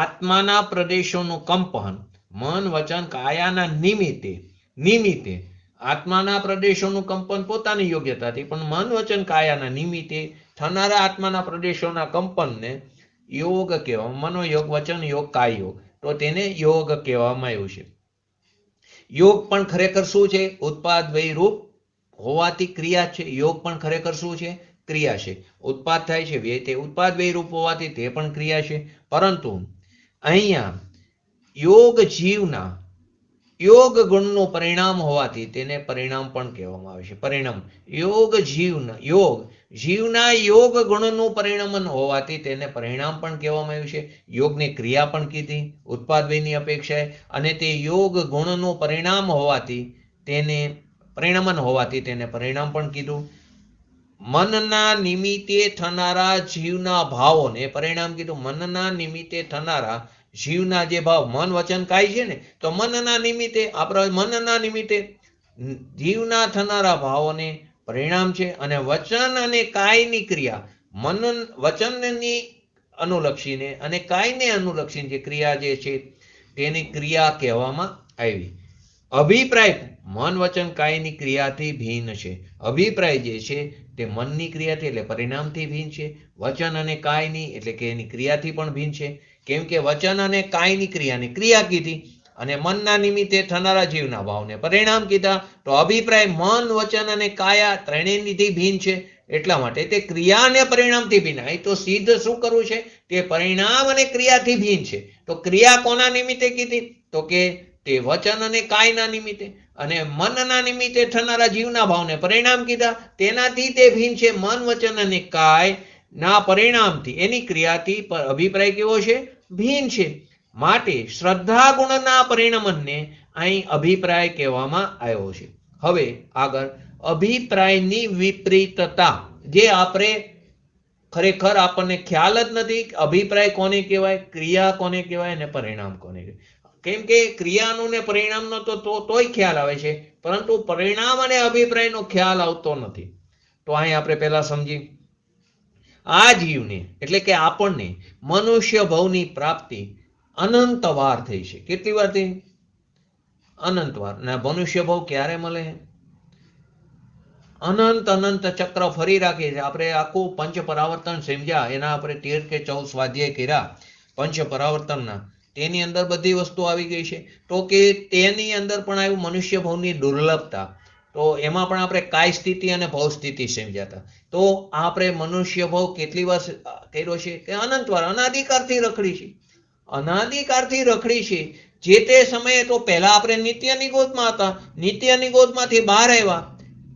આત્માના પ્રદેશોનું કંપન, મન, વચન, કાયાના નિમિત્તે આત્માના પ્રદેશોનું કંપન પોતાની યોગ્યતાથી, પણ મન, વચન, કાયાના નિમિત્તે થનારા આત્માના પ્રદેશોના કંપનને યોગ કહેવામાં, મનોયોગ, વચન યોગ, કાય યોગ, તો તેને યોગ કહેવામાં આવ્યું છે. યોગ પણ ખરેખર શું છે? ઉત્પાદ વ્યય હોવાથી ક્રિયા છે. યોગ પણ ખરેખર શું છે? ક્રિયા છે. ઉત્પાદ થાય છે, વ્યય તે ઉત્પાદ વ્યય રૂપ હોવાથી તે પણ ક્રિયા છે. પરંતુ અહીંયા યોગ જીવના યોગ ગુણનું પરિણામ હોવાથી તેને પરિણામ પણ કહેવામાં આવે છે. પરિણામ યોગ જીવના યોગ ગુણનું પરિણમન હોવાથી તેને પરિણામ પણ કહેવામાં આવ્યું છે. યોગની ક્રિયા પણ કીધી ઉત્પાદની અપેક્ષાએ, અને તે યોગ ગુણનું પરિણામ હોવાથી તેને પરિણમન હોવાથી તેને પરિણામ પણ કીધું. મનના નિમિત્તે થનારા જીવના ભાવોને પરિણામ કીધું. મનના નિમિત્તે થનારા જીવના જે ભાવ, મન, વચન, કાય છે ને, તો મનના નિમિત્તે આપણા મનના નિમિત્તે જીવના થનારા ભાવોને પરિણામ છે. અને વચન અને કાયની ક્રિયા, વચનની અનુલક્ષીને અને કાયને અનુલક્ષીને જે ક્રિયા જે છે તેની ક્રિયા કહેવામાં આવી. અભિપ્રાય મન, વચન, કાયની ક્રિયાથી ભિન્ન છે. અભિપ્રાય જે છે તે મનની ક્રિયાથી એટલે પરિણામથી ભિન્ન છે. વચન અને કાયની એટલે કે એની ક્રિયાથી પણ ભિન્ન છે. કેમ કે વચન અને કાયની ક્રિયાની ક્રિયા કીધી, અને મનના નિમિત્તે થનારા જીવના ભાવને પરિણામ કીધા. તો અભિપ્રાય મન, વચન અને કાયા ત્રણેયથી ભિન્ન છે. એટલા માટે તે ક્રિયા અને પરિણામથી ભિન્ન. અહીં તો સિદ્ધ શું કરવું છે? તે પરિણામ અને ક્રિયાથી ભિન્ન છે. તો ક્રિયા કોના નિમિત્તે કીધી? તો કે તે વચન અને કાયના નિમિત્તે, અને મનના નિમિત્તે થનારા જીવના ભાવને પરિણામ કીધા. તેનાથી તે ભિન્ન છે. મન, વચન અને કાય ના પરિણામથી, એની ક્રિયાથી અભિપ્રાય કેવો છે? ભિન્ન છે. માટે શ્રદ્ધા ગુણના પરિણમને અહીં અભિપ્રાય કહેવામાં આવ્યો છે. હવે આગળ અભિપ્રાયની વિપરીતતા, જે આપણે ખરેખર આપણને ખ્યાલ જ નથી અભિપ્રાય કોને કહેવાય, ક્રિયા કોને કહેવાય અને પરિણામ કોને કહેવાય. કેમ કે ક્રિયાનું ને પરિણામનો તોય ખ્યાલ આવે છે, પરંતુ પરિણામ અને અભિપ્રાયનો ખ્યાલ આવતો નથી. તો અહીં આપણે પહેલા સમજી, આ જીવને એટલે કે આપણને મનુષ્ય ભવની પ્રાપ્તિ અનંત વાર થઈ છે. કેટલી વાર થઈ? અનંત વાર. ના મનુષ્ય ભવ ક્યારે મળે? અનંત ચક્ર ફરી રાખીએ છીએ. આપણે આખું પંચ પરાવર્તન સમજ્યા, એના આપણે 13 કે 14 સ્વાધ્યાય કર્યા પંચ પરાવર્તનના. તેની અંદર બધી વસ્તુ આવી ગઈ છે. તો કે તેની અંદર પણ આવ્યું મનુષ્ય ભવની દુર્લભતા. તો એમાં પણ આપણે કાય સ્થિતિ અને ભવ સ્થિતિ સમજ્યા હતા. તો આપણે મનુષ્ય ભવ કેટલી વાર કર્યો છે? કે અનંત વાર. અનાદિકાળથી રખડી છે. અનાદિકાળથી રખડી છે. જે તે સમયે તો પહેલા આપણે નિત્યની ગોદમાં હતા, નિત્યની ગોદમાંથી બહાર આવ્યા,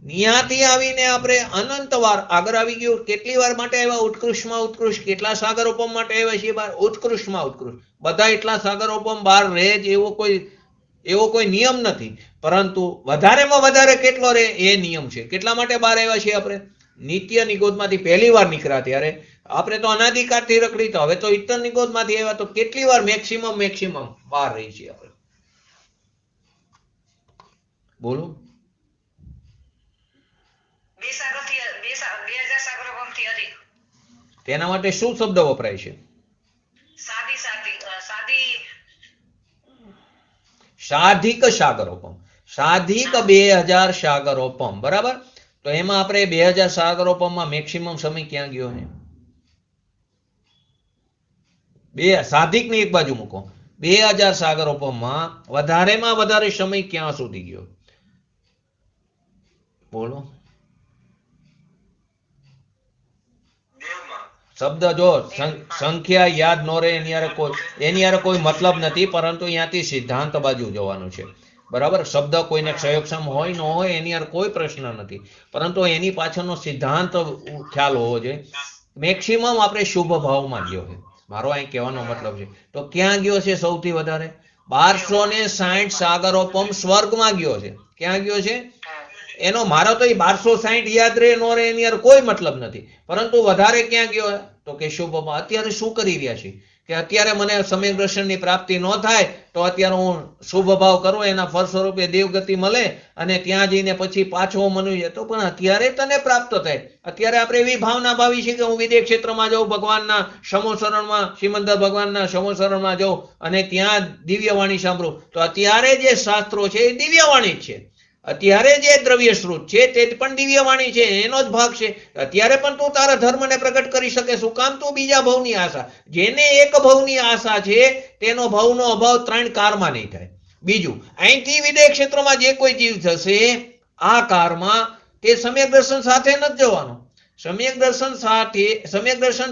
ત્યાંથી આવીને આપણે અનંત વાર આગળ આવી ગયું. કેટલી વાર માટે આવ્યા? ઉત્કૃષ્ટમાં ઉત્કૃષ્ટ. કેટલા સાગરોપમ માટે આવ્યા છીએ બહાર? ઉત્કૃષ્ટમાં ઉત્કૃષ્ટ. બધા એટલા સાગરોપમ બહાર રહે જ એવો કોઈ નિયમ નથી, પરંતુ વધારેમાં વધારે કેટલો રહે એ નિયમ છે. કેટલા માટે બહાર આવ્યા છીએ આપણે? નિત્યની ગોદમાંથી પહેલી વાર નીકળ્યા ત્યારે. આપણે તો અનાદિકાળથી રખડી, તો હવે તો ઈતરની ગોદમાંથી આવ્યા, તો કેટલી વાર મેક્સિમમ બહાર રહી છીએ આપણે? બોલો. 2000 સાગરોપમથી અધિક. તેના માટે શું શબ્દ વપરાય છે? સાધિક સાગરોપમ. સાધિક 2000 સાગરોપમ. બરાબર. તો એમાં આપણે 2000 સાગરોપમમાં મેક્સિમમ સમય ક્યાં ગયો છે? સાધિક ને એક બાજુ મૂકો. 2000 સાગરોપમમાં વધારેમાં વધારે સમય ક્યાં સુધી ગયો? બોલો. શબ્દ જો સંખ્યા યાદ ન રહે એની યારે કોઈ મતલબ નથી, પરંતુ અહીંયાથી સિદ્ધાંત બાજુ જવાનું છે. બરાબર. શબ્દ કોઈને ક્ષયક્ષમ હોય ન હોય એની યારે કોઈ પ્રશ્ન નથી, પરંતુ એની પાછળનો સિદ્ધાંત ખ્યાલ હોવો જોઈએ. મેક્સિમમ આપણે શુભ ભાવમાં ગયો છે, મારો અહીં કહેવાનો મતલબ છે. તો ક્યાં ગયો છે સૌથી વધારે? 1260 સાગરોપમ સ્વર્ગમાં ગયો છે. ક્યાં ગયો છે? એનો મારો તો 1260 યાદ રહે ન રહે એની યાર કોઈ મતલબ નથી, પરંતુ વધારે ક્યાં ગયો? તો કે શુભમાં. અત્યારે શું કરી રહ્યા છીએ? કે અત્યારે મને સમ્યક દર્શનની પ્રાપ્તિ ન થાય તો અત્યારે હું શુભ ભાવ કરું, એના ફળ સ્વરૂપે દેવગતિ મળે અને ત્યાં જઈને પછી પાછો મનુષ્ય. તો પણ અત્યારે તને પ્રાપ્ત થાય. અત્યારે આપણે એવી ભાવના ભાવી છે કે હું વિદેશ ક્ષેત્રમાં જાઉં, ભગવાનના સમોસરણમાં, શ્રીમંદર ભગવાનના સમોસરણમાં જાઉં અને ત્યાં દિવ્યવાણી સાંભળું. તો અત્યારે જે શાસ્ત્રો છે એ દિવ્યવાણી જ છે. અત્યારે જે દ્રવ્ય સ્ત્રોત છે તે પણ દિવ્યવાણી છે, એનો જ ભાગ છે. અત્યારે પણ તું તારા ધર્મને પ્રગટ કરી શકે. શું કામ? તું બીજા ભવની આશા. જેને એક ભવની આશા છે તેનો ભવનો અભાવ 3 કાળમાં નહીં થાય. બીજું, અહીંથી વિદેહ ક્ષેત્રમાં જે કોઈ જીવ થશે આ કાળમાં, તે સમ્યક દર્શન સાથે નથી જવાનો. સમ્યક દર્શન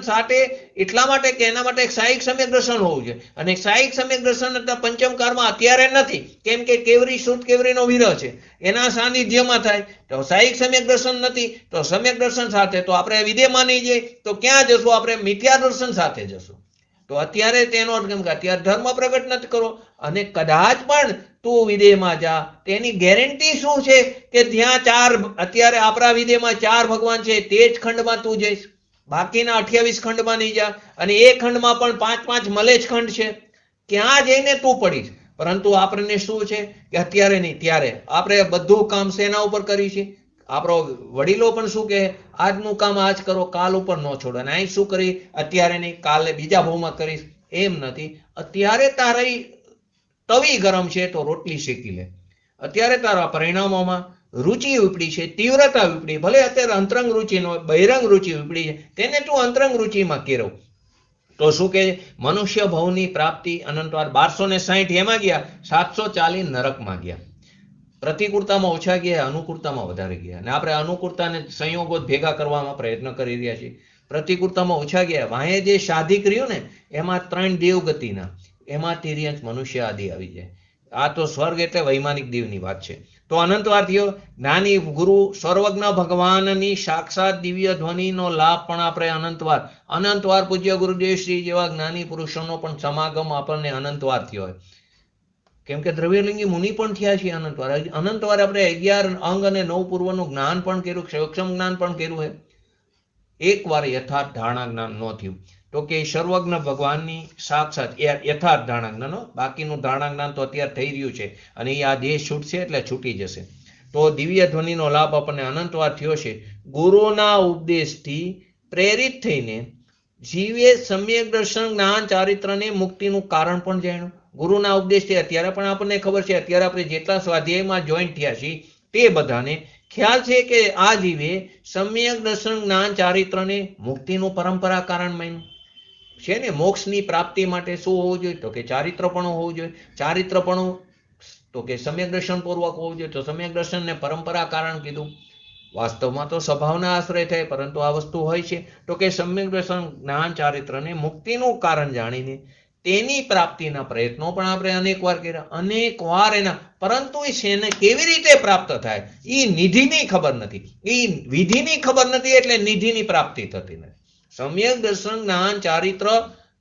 સાથે એટલા માટે કે એના માટે સાહિક સમ્યક દર્શન હોવું જોઈએ, અને સાહિક સમ્યક દર્શન પંચમ કાળમાં અત્યારે નથી. કેમ કે કેવરી શુદ્ધ કેવરીનો વિરહ છે, એના સાનિધ્યમાં થાય. તો સાહિક સમ્યક દર્શન નથી, તો સમ્યક દર્શન સાથે તો આપણે વિદેહમાં નહીં જઈએ, તો ક્યાં જશું? આપણે મિથ્યા દર્શન સાથે જશું. તો અત્યારે તેનો અર્થ કેમ કે અત્યારે ધર્મ પ્રગટ નથી કરો, અને કદાચ પણ તું વિદેહમાં જા, તેની ગેરંટી શું છે કે ત્યાં અત્યારે આપણા વિદેહમાં 4 ભગવાન છે, તે જ ખંડમાં તું જઈશ? બાકીના 28 ખંડમાં નહીં જા, અને એ ખંડમાં પણ 5 મલેજ ખંડ છે. ક્યાં જઈને તું પડીશ? પરંતુ આપણને શું છે કે અત્યારે નહીં ત્યારે આપણે બધું કામ શેના ઉપર કરી છે? આપણો વડીલો પણ શું કહે? આજનું કામ આજ કરો, કાલ ઉપર ન છોડો. અને અહીં શું કરી? અત્યારે નહીં, કાલે બીજા ભાવમાં કરીશ. એમ નથી. અત્યારે તારી તવી ગરમ છે તો રોટલી શેકી લે. અત્યારે તારા પરિણામોમાં રુચિ ઉપડી છે, તીવ્રતા ઉપડી. ભલે અત્યારે અંતરંગ રુચિ નો બહિરંગ રુચિ ઉપડી છે, તેને તું અંતરંગ રુચિમાં કેરવ. તો શું કે મનુષ્ય ભવની પ્રાપ્તિ અનંતવાર 1260 એમાં ગયા, 740 નરકમાં ગયા. પ્રતિકૂળતામાં ઓછા ગયા, અનુકૂળતામાં વધારે ગયા. અને આપણે અનુકૂળતાને સંયોગો ભેગા કરવામાં પ્રયત્ન કરી રહ્યા છીએ. પ્રતિકૂળતામાં ઓછા ગયા. વાંહે જે સાધિક રહ્યું ને એમાં 3 દેવગતિના, એમાં તિર્યંશ મનુષ્ય આદિ આવી જાય. આ તો સ્વર્ગ એટલે વૈમાનિક દેવની વાત છે. તો અનંતવાર થયો. જ્ઞાની ગુરુ સર્વજ્ઞ ભગવાનની સાક્ષાત દિવ્ય ધ્વનિનો લાભ પણ આપણે અનંતવાર પૂજ્ય ગુરુદેવ શ્રી જેવા જ્ઞાની પુરુષોનો પણ સમાગમ આપણને અનંતવાર થયો હોય. કેમ કે દ્રવ્યલિંગી મુનિ પણ થયા છે અનંતવાર. અનંતવાર આપણે 11 અંગ અને 9 પૂર્વનું જ્ઞાન પણ કર્યું, સૂક્ષ્મ જ્ઞાન પણ કર્યું છે. એકવાર યથાર્થ ધારણા જ્ઞાન ન થયું. તો કે સર્વજ્ઞ ભગવાનની સાક્ષાત યથાર્થ ધારણા જ્ઞાન, બાકીનું ધારણા જ્ઞાન તો અત્યારે થઈ રહ્યું છે અને એ આ દેહ છૂટશે એટલે છૂટી જશે. તો દિવ્ય ધ્વનિનો લાભ આપણને અનંતવાર થયો છે. ગુરુના ઉપદેશથી પ્રેરિત થઈને જીવે સમ્યક દર્શન જ્ઞાન ચારિત્રને મુક્તિનું કારણ પણ જાણ્યું. ગુરુના ઉપદેશથી અત્યારે પણ આપણને ખબર છે, અત્યારે આપણે જેટલા સ્વાધ્યાયમાં જોઈન્ટ થયા છીએ તે બધાને ખ્યાલ છે કે આ જીવે સમ્યક દર્શન જ્ઞાન ચારિત્રને મુક્તિનું પરંપરા કારણ માન્યું છે ને. મોક્ષની પ્રાપ્તિ માટે શું હોવું જોઈએ? તો કે ચારિત્રપણું હોવું જોઈએ. ચારિત્રપણું તો કે સમ્યક દર્શન પૂર્વક હોવું જોઈએ. તો સમ્યક દર્શનને પરંપરા કારણ કીધું. વાસ્તવમાં તો સ્વભાવના આશ્રય થાય, પરંતુ આ વસ્તુ હોય છે. તો કે સમ્યક દર્શન જ્ઞાન ચારિત્રને મુક્તિનું કારણ જાણીને તેની પ્રાપ્તિના પ્રયત્નો પણ આપણે અનેકવાર કર્યા, અનેકવાર એના, પરંતુ એને કેવી રીતે પ્રાપ્ત થાય એ નિધિની ખબર નથી, એ વિધિની ખબર નથી, એટલે નિધિની પ્રાપ્તિ થતી નથી. સમ્યક દર્શન જ્ઞાન ચારિત્ર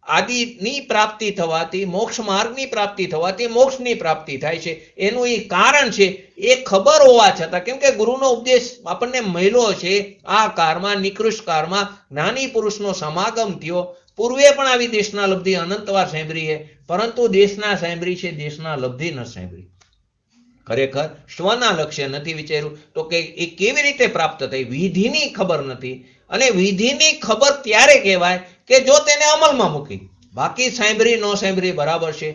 આદિની પ્રાપ્તિ થવાથી મોક્ષ માર્ગની પ્રાપ્તિ થવાથી મોક્ષની પ્રાપ્તિ થાય છે. એનું એ કારણ છે એ ખબર હોવા છતાં, કેમ કે ગુરુનો ઉપદેશ આપણને મળ્યો છે આ કાળમાં, નિકૃષ્ટ કાળમાં જ્ઞાની પુરુષનો સમાગમ થયો. પૂર્વે પણ આવી દેશના લબ્ધિ અનંતવાર સાંભળી છે, પરંતુ દેશના સાંભળી છે, દેશના લબ્ધિ ન સાંભળી. ખરેખર સ્વના લક્ષ્ય નથી વિચાર્યું. તો કે એ કેવી રીતે પ્રાપ્ત થઈ વિધિની ખબર નથી. અને વિધિની ખબર ત્યારે કહેવાય કે જો તેને અમલમાં મૂકી. બાકી સાંભળી ન સાંભળી બરાબર છે,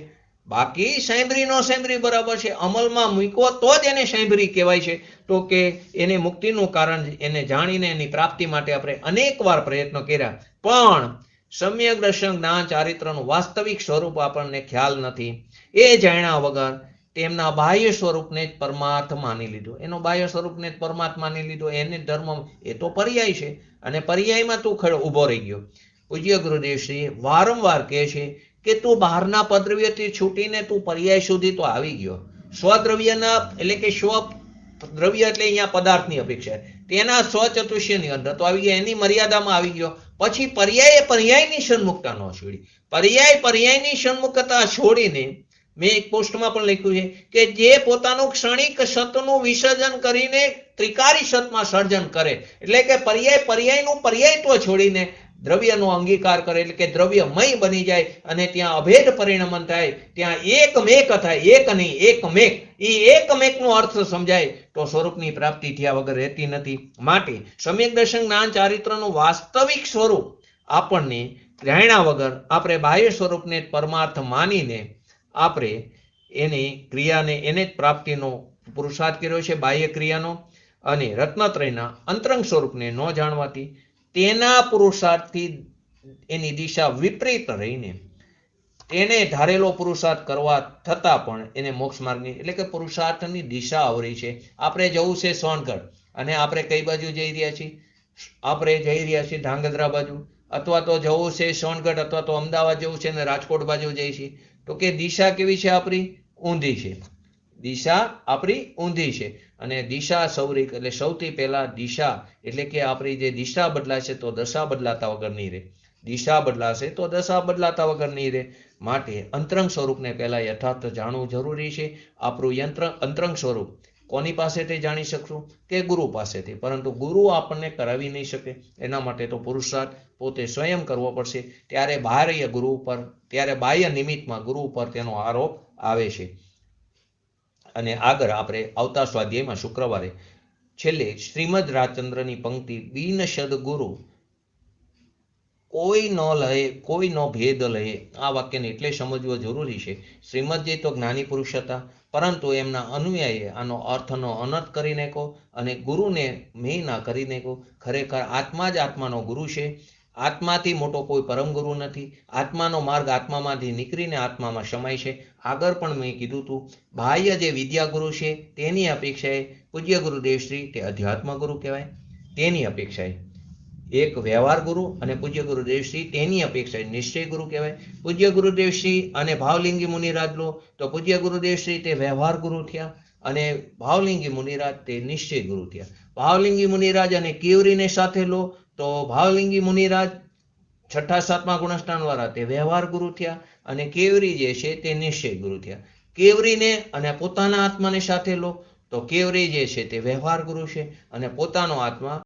બાકી સાંભળી ન સાંભળી બરાબર છે, અમલમાં મૂક્યો તો જ એને સાંભળી કહેવાય છે. તો કે એને મુક્તિનું કારણ એને જાણીને એની પ્રાપ્તિ માટે આપણે અનેકવાર પ્રયત્નો કર્યા, પણ સમ્યક દર્શન જ્ઞાન ચારિત્રનું વાસ્તવિક સ્વરૂપ આપણને ખ્યાલ નથી. એ જાણ્યા વગર તેમના બાહ્ય સ્વરૂપને જ પરમાર્થ માની લીધો. એનો બાહ્ય સ્વરૂપને જ પરમાર્થ માની લીધો. એને ધર્મ, એ તો પર્યાય છે અને પર્યાયમાં તું ઊભો રહી ગયો. પૂજ્ય ગુરુદેવશ્રી વારંવાર કહે છે કે તું બહારના પદ્રવ્યથી છૂટીને તું પર્યાય સુધી તો આવી ગયો. સ્વદ્રવ્યના એટલે કે સ્વ દ્રવ્ય એટલે અહીંયા પદાર્થની અપેક્ષા, તેના સ્વચતુષ્યની અંદર તો આવી ગયા, એની મર્યાદામાં આવી ગયો. પછી પર્યાયની સન્મુખતા ન છોડી. પર્યાયની સન્મુખતા છોડીને મેં એક પોસ્ટમાં પણ લખ્યું છે કે જે પોતાનું ક્ષણિક સતનું વિસર્જન કરીને ત્રિકારી સતમાં સર્જન કરે, એટલે કે પર્યાયનું પર્યાયત્વ છોડીને દ્રવ્યનો અંગીકાર કરે, એટલે કે દ્રવ્યમય બની જાય અને ત્યાં અભેદ પરિણમન થાય, ત્યાં એકમેક થાય, એક નહીં એકમેક. એ એકમેકનો અર્થ સમજાય તો સ્વરૂપની પ્રાપ્તિ થયા વગર રહેતી નથી. માટે સમ્યક દર્શન જ્ઞાન ચારિત્રનું વાસ્તવિક સ્વરૂપ આપણને જાણ્યા વગર આપણે બાહ્ય સ્વરૂપને પરમાર્થ માનીને આપણે એની ક્રિયાને, એને જ પ્રાપ્તિનો પુરુષાર્થ કર્યો છે, બાહ્ય ક્રિયાનો. અને રત્નત્રયના અંતરંગ સ્વરૂપને ન જાણવાથી તેના પુરુષાર્થથી એની દિશા વિપરીત રહીને તેને ધારેલો પુરુષાર્થ કરવા થતાં પણ એને મોક્ષ માર્ગની એટલે કે પુરુષાર્થની દિશા અવરી છે. આપણે જવું છે સોનગઢ અને આપણે કઈ બાજુ જઈ રહ્યા છીએ? આપણે જઈ રહ્યા છીએ ધાંગધ્રા બાજુ, અથવા તો જવું છે સોનગઢ, અથવા તો અમદાવાદ જવું છે ને રાજકોટ બાજુ જઈએ છીએ. તો કે દિશા કેવી છે? આપણી ઊંધી છે. દિશા આપણી ઊંધી છે. અને દિશા સૌરિક એટલે સૌથી પહેલા દિશા એટલે કે આપણી જે દિશા બદલાશે તો દશા બદલાતા વગર નહીં રહે, દિશા બદલાશે તો દશા બદલાતા વગર નહીં રહે. માટે અંતરંગ સ્વરૂપને પહેલા યથાર્થ જાણવું જરૂરી છે. આપણું અંતરંગ સ્વરૂપ કોની પાસેથી જાણી શકશું? કે ગુરુ પાસેથી. પરંતુ ગુરુ આપણને કરાવી નહીં શકે. એના માટે તો પુરુષાર્થ પોતે સ્વયં કરવો પડશે. ત્યારે બાહ્ય ગુરુ ઉપર, ત્યારે બાહ્ય નિમિત્તમાં ગુરુ ઉપર તેનો આરોપ આવે છે. અને આગળ આપણે આવતા સ્વાધ્યાયમાં શુક્રવારે છેલ્લે શ્રીમદ રાજચંદ્રની પંક્તિ, બિન સદગુરુ કોઈ ન લહે, કોઈ નો ભેદ લહે. આ વાક્યને એટલે સમજવું જરૂરી છે. શ્રીમદજી તો જ્ઞાની પુરુષ હતા, પરંતુ એમના અનુયાયીએ આનો અર્થનો અનર્થ કરી નાખ્યો અને ગુરુને મેં ના કરી નાખ્યો. ખરેખર આત્મા જ આત્માનો ગુરુ છે. આત્માથી મોટો કોઈ પરમ ગુરુ નથી. આત્માનો માર્ગ આત્મામાંથી નીકળીને આત્મામાં સમાય છે. આગળ પણ મેં કીધું હતું, બાહ્ય જે વિદ્યાગુરુ છે તેની અપેક્ષાએ પૂજ્ય ગુરુદેવ શ્રી તે અધ્યાત્મ ગુરુ કહેવાય. તેની અપેક્ષાએ એક વ્યવહાર ગુરુ અને પૂજ્ય ગુરુદેવ શ્રી તેની અપેક્ષાએ નિશ્ચય ગુરુ કહેવાય. પૂજ્ય ગુરુદેવ શ્રી અને ભાવલિંગી મુનિરાજ લો તો પૂજ્ય ગુરુદેવ શ્રી તે વ્યવહાર ગુરુ થયા અને ભાવલિંગી મુનિરાજ તે નિશ્ચય ગુરુ થયા. ભાવલિંગી મુનિરાજ અને કેવરીને સાથે લો તો ભાવલિંગી મુનિરાજ 6ઠા 7મા ગુણસ્થાન વાળા તે વ્યવહાર ગુરુ થયા અને કેવરી જે છે તે નિશ્ચય ગુરુ થયા. કેવરીને અને પોતાના આત્માને સાથે લો તો કેવરી જે છે તે વ્યવહાર ગુરુ છે અને પોતાનો આત્મા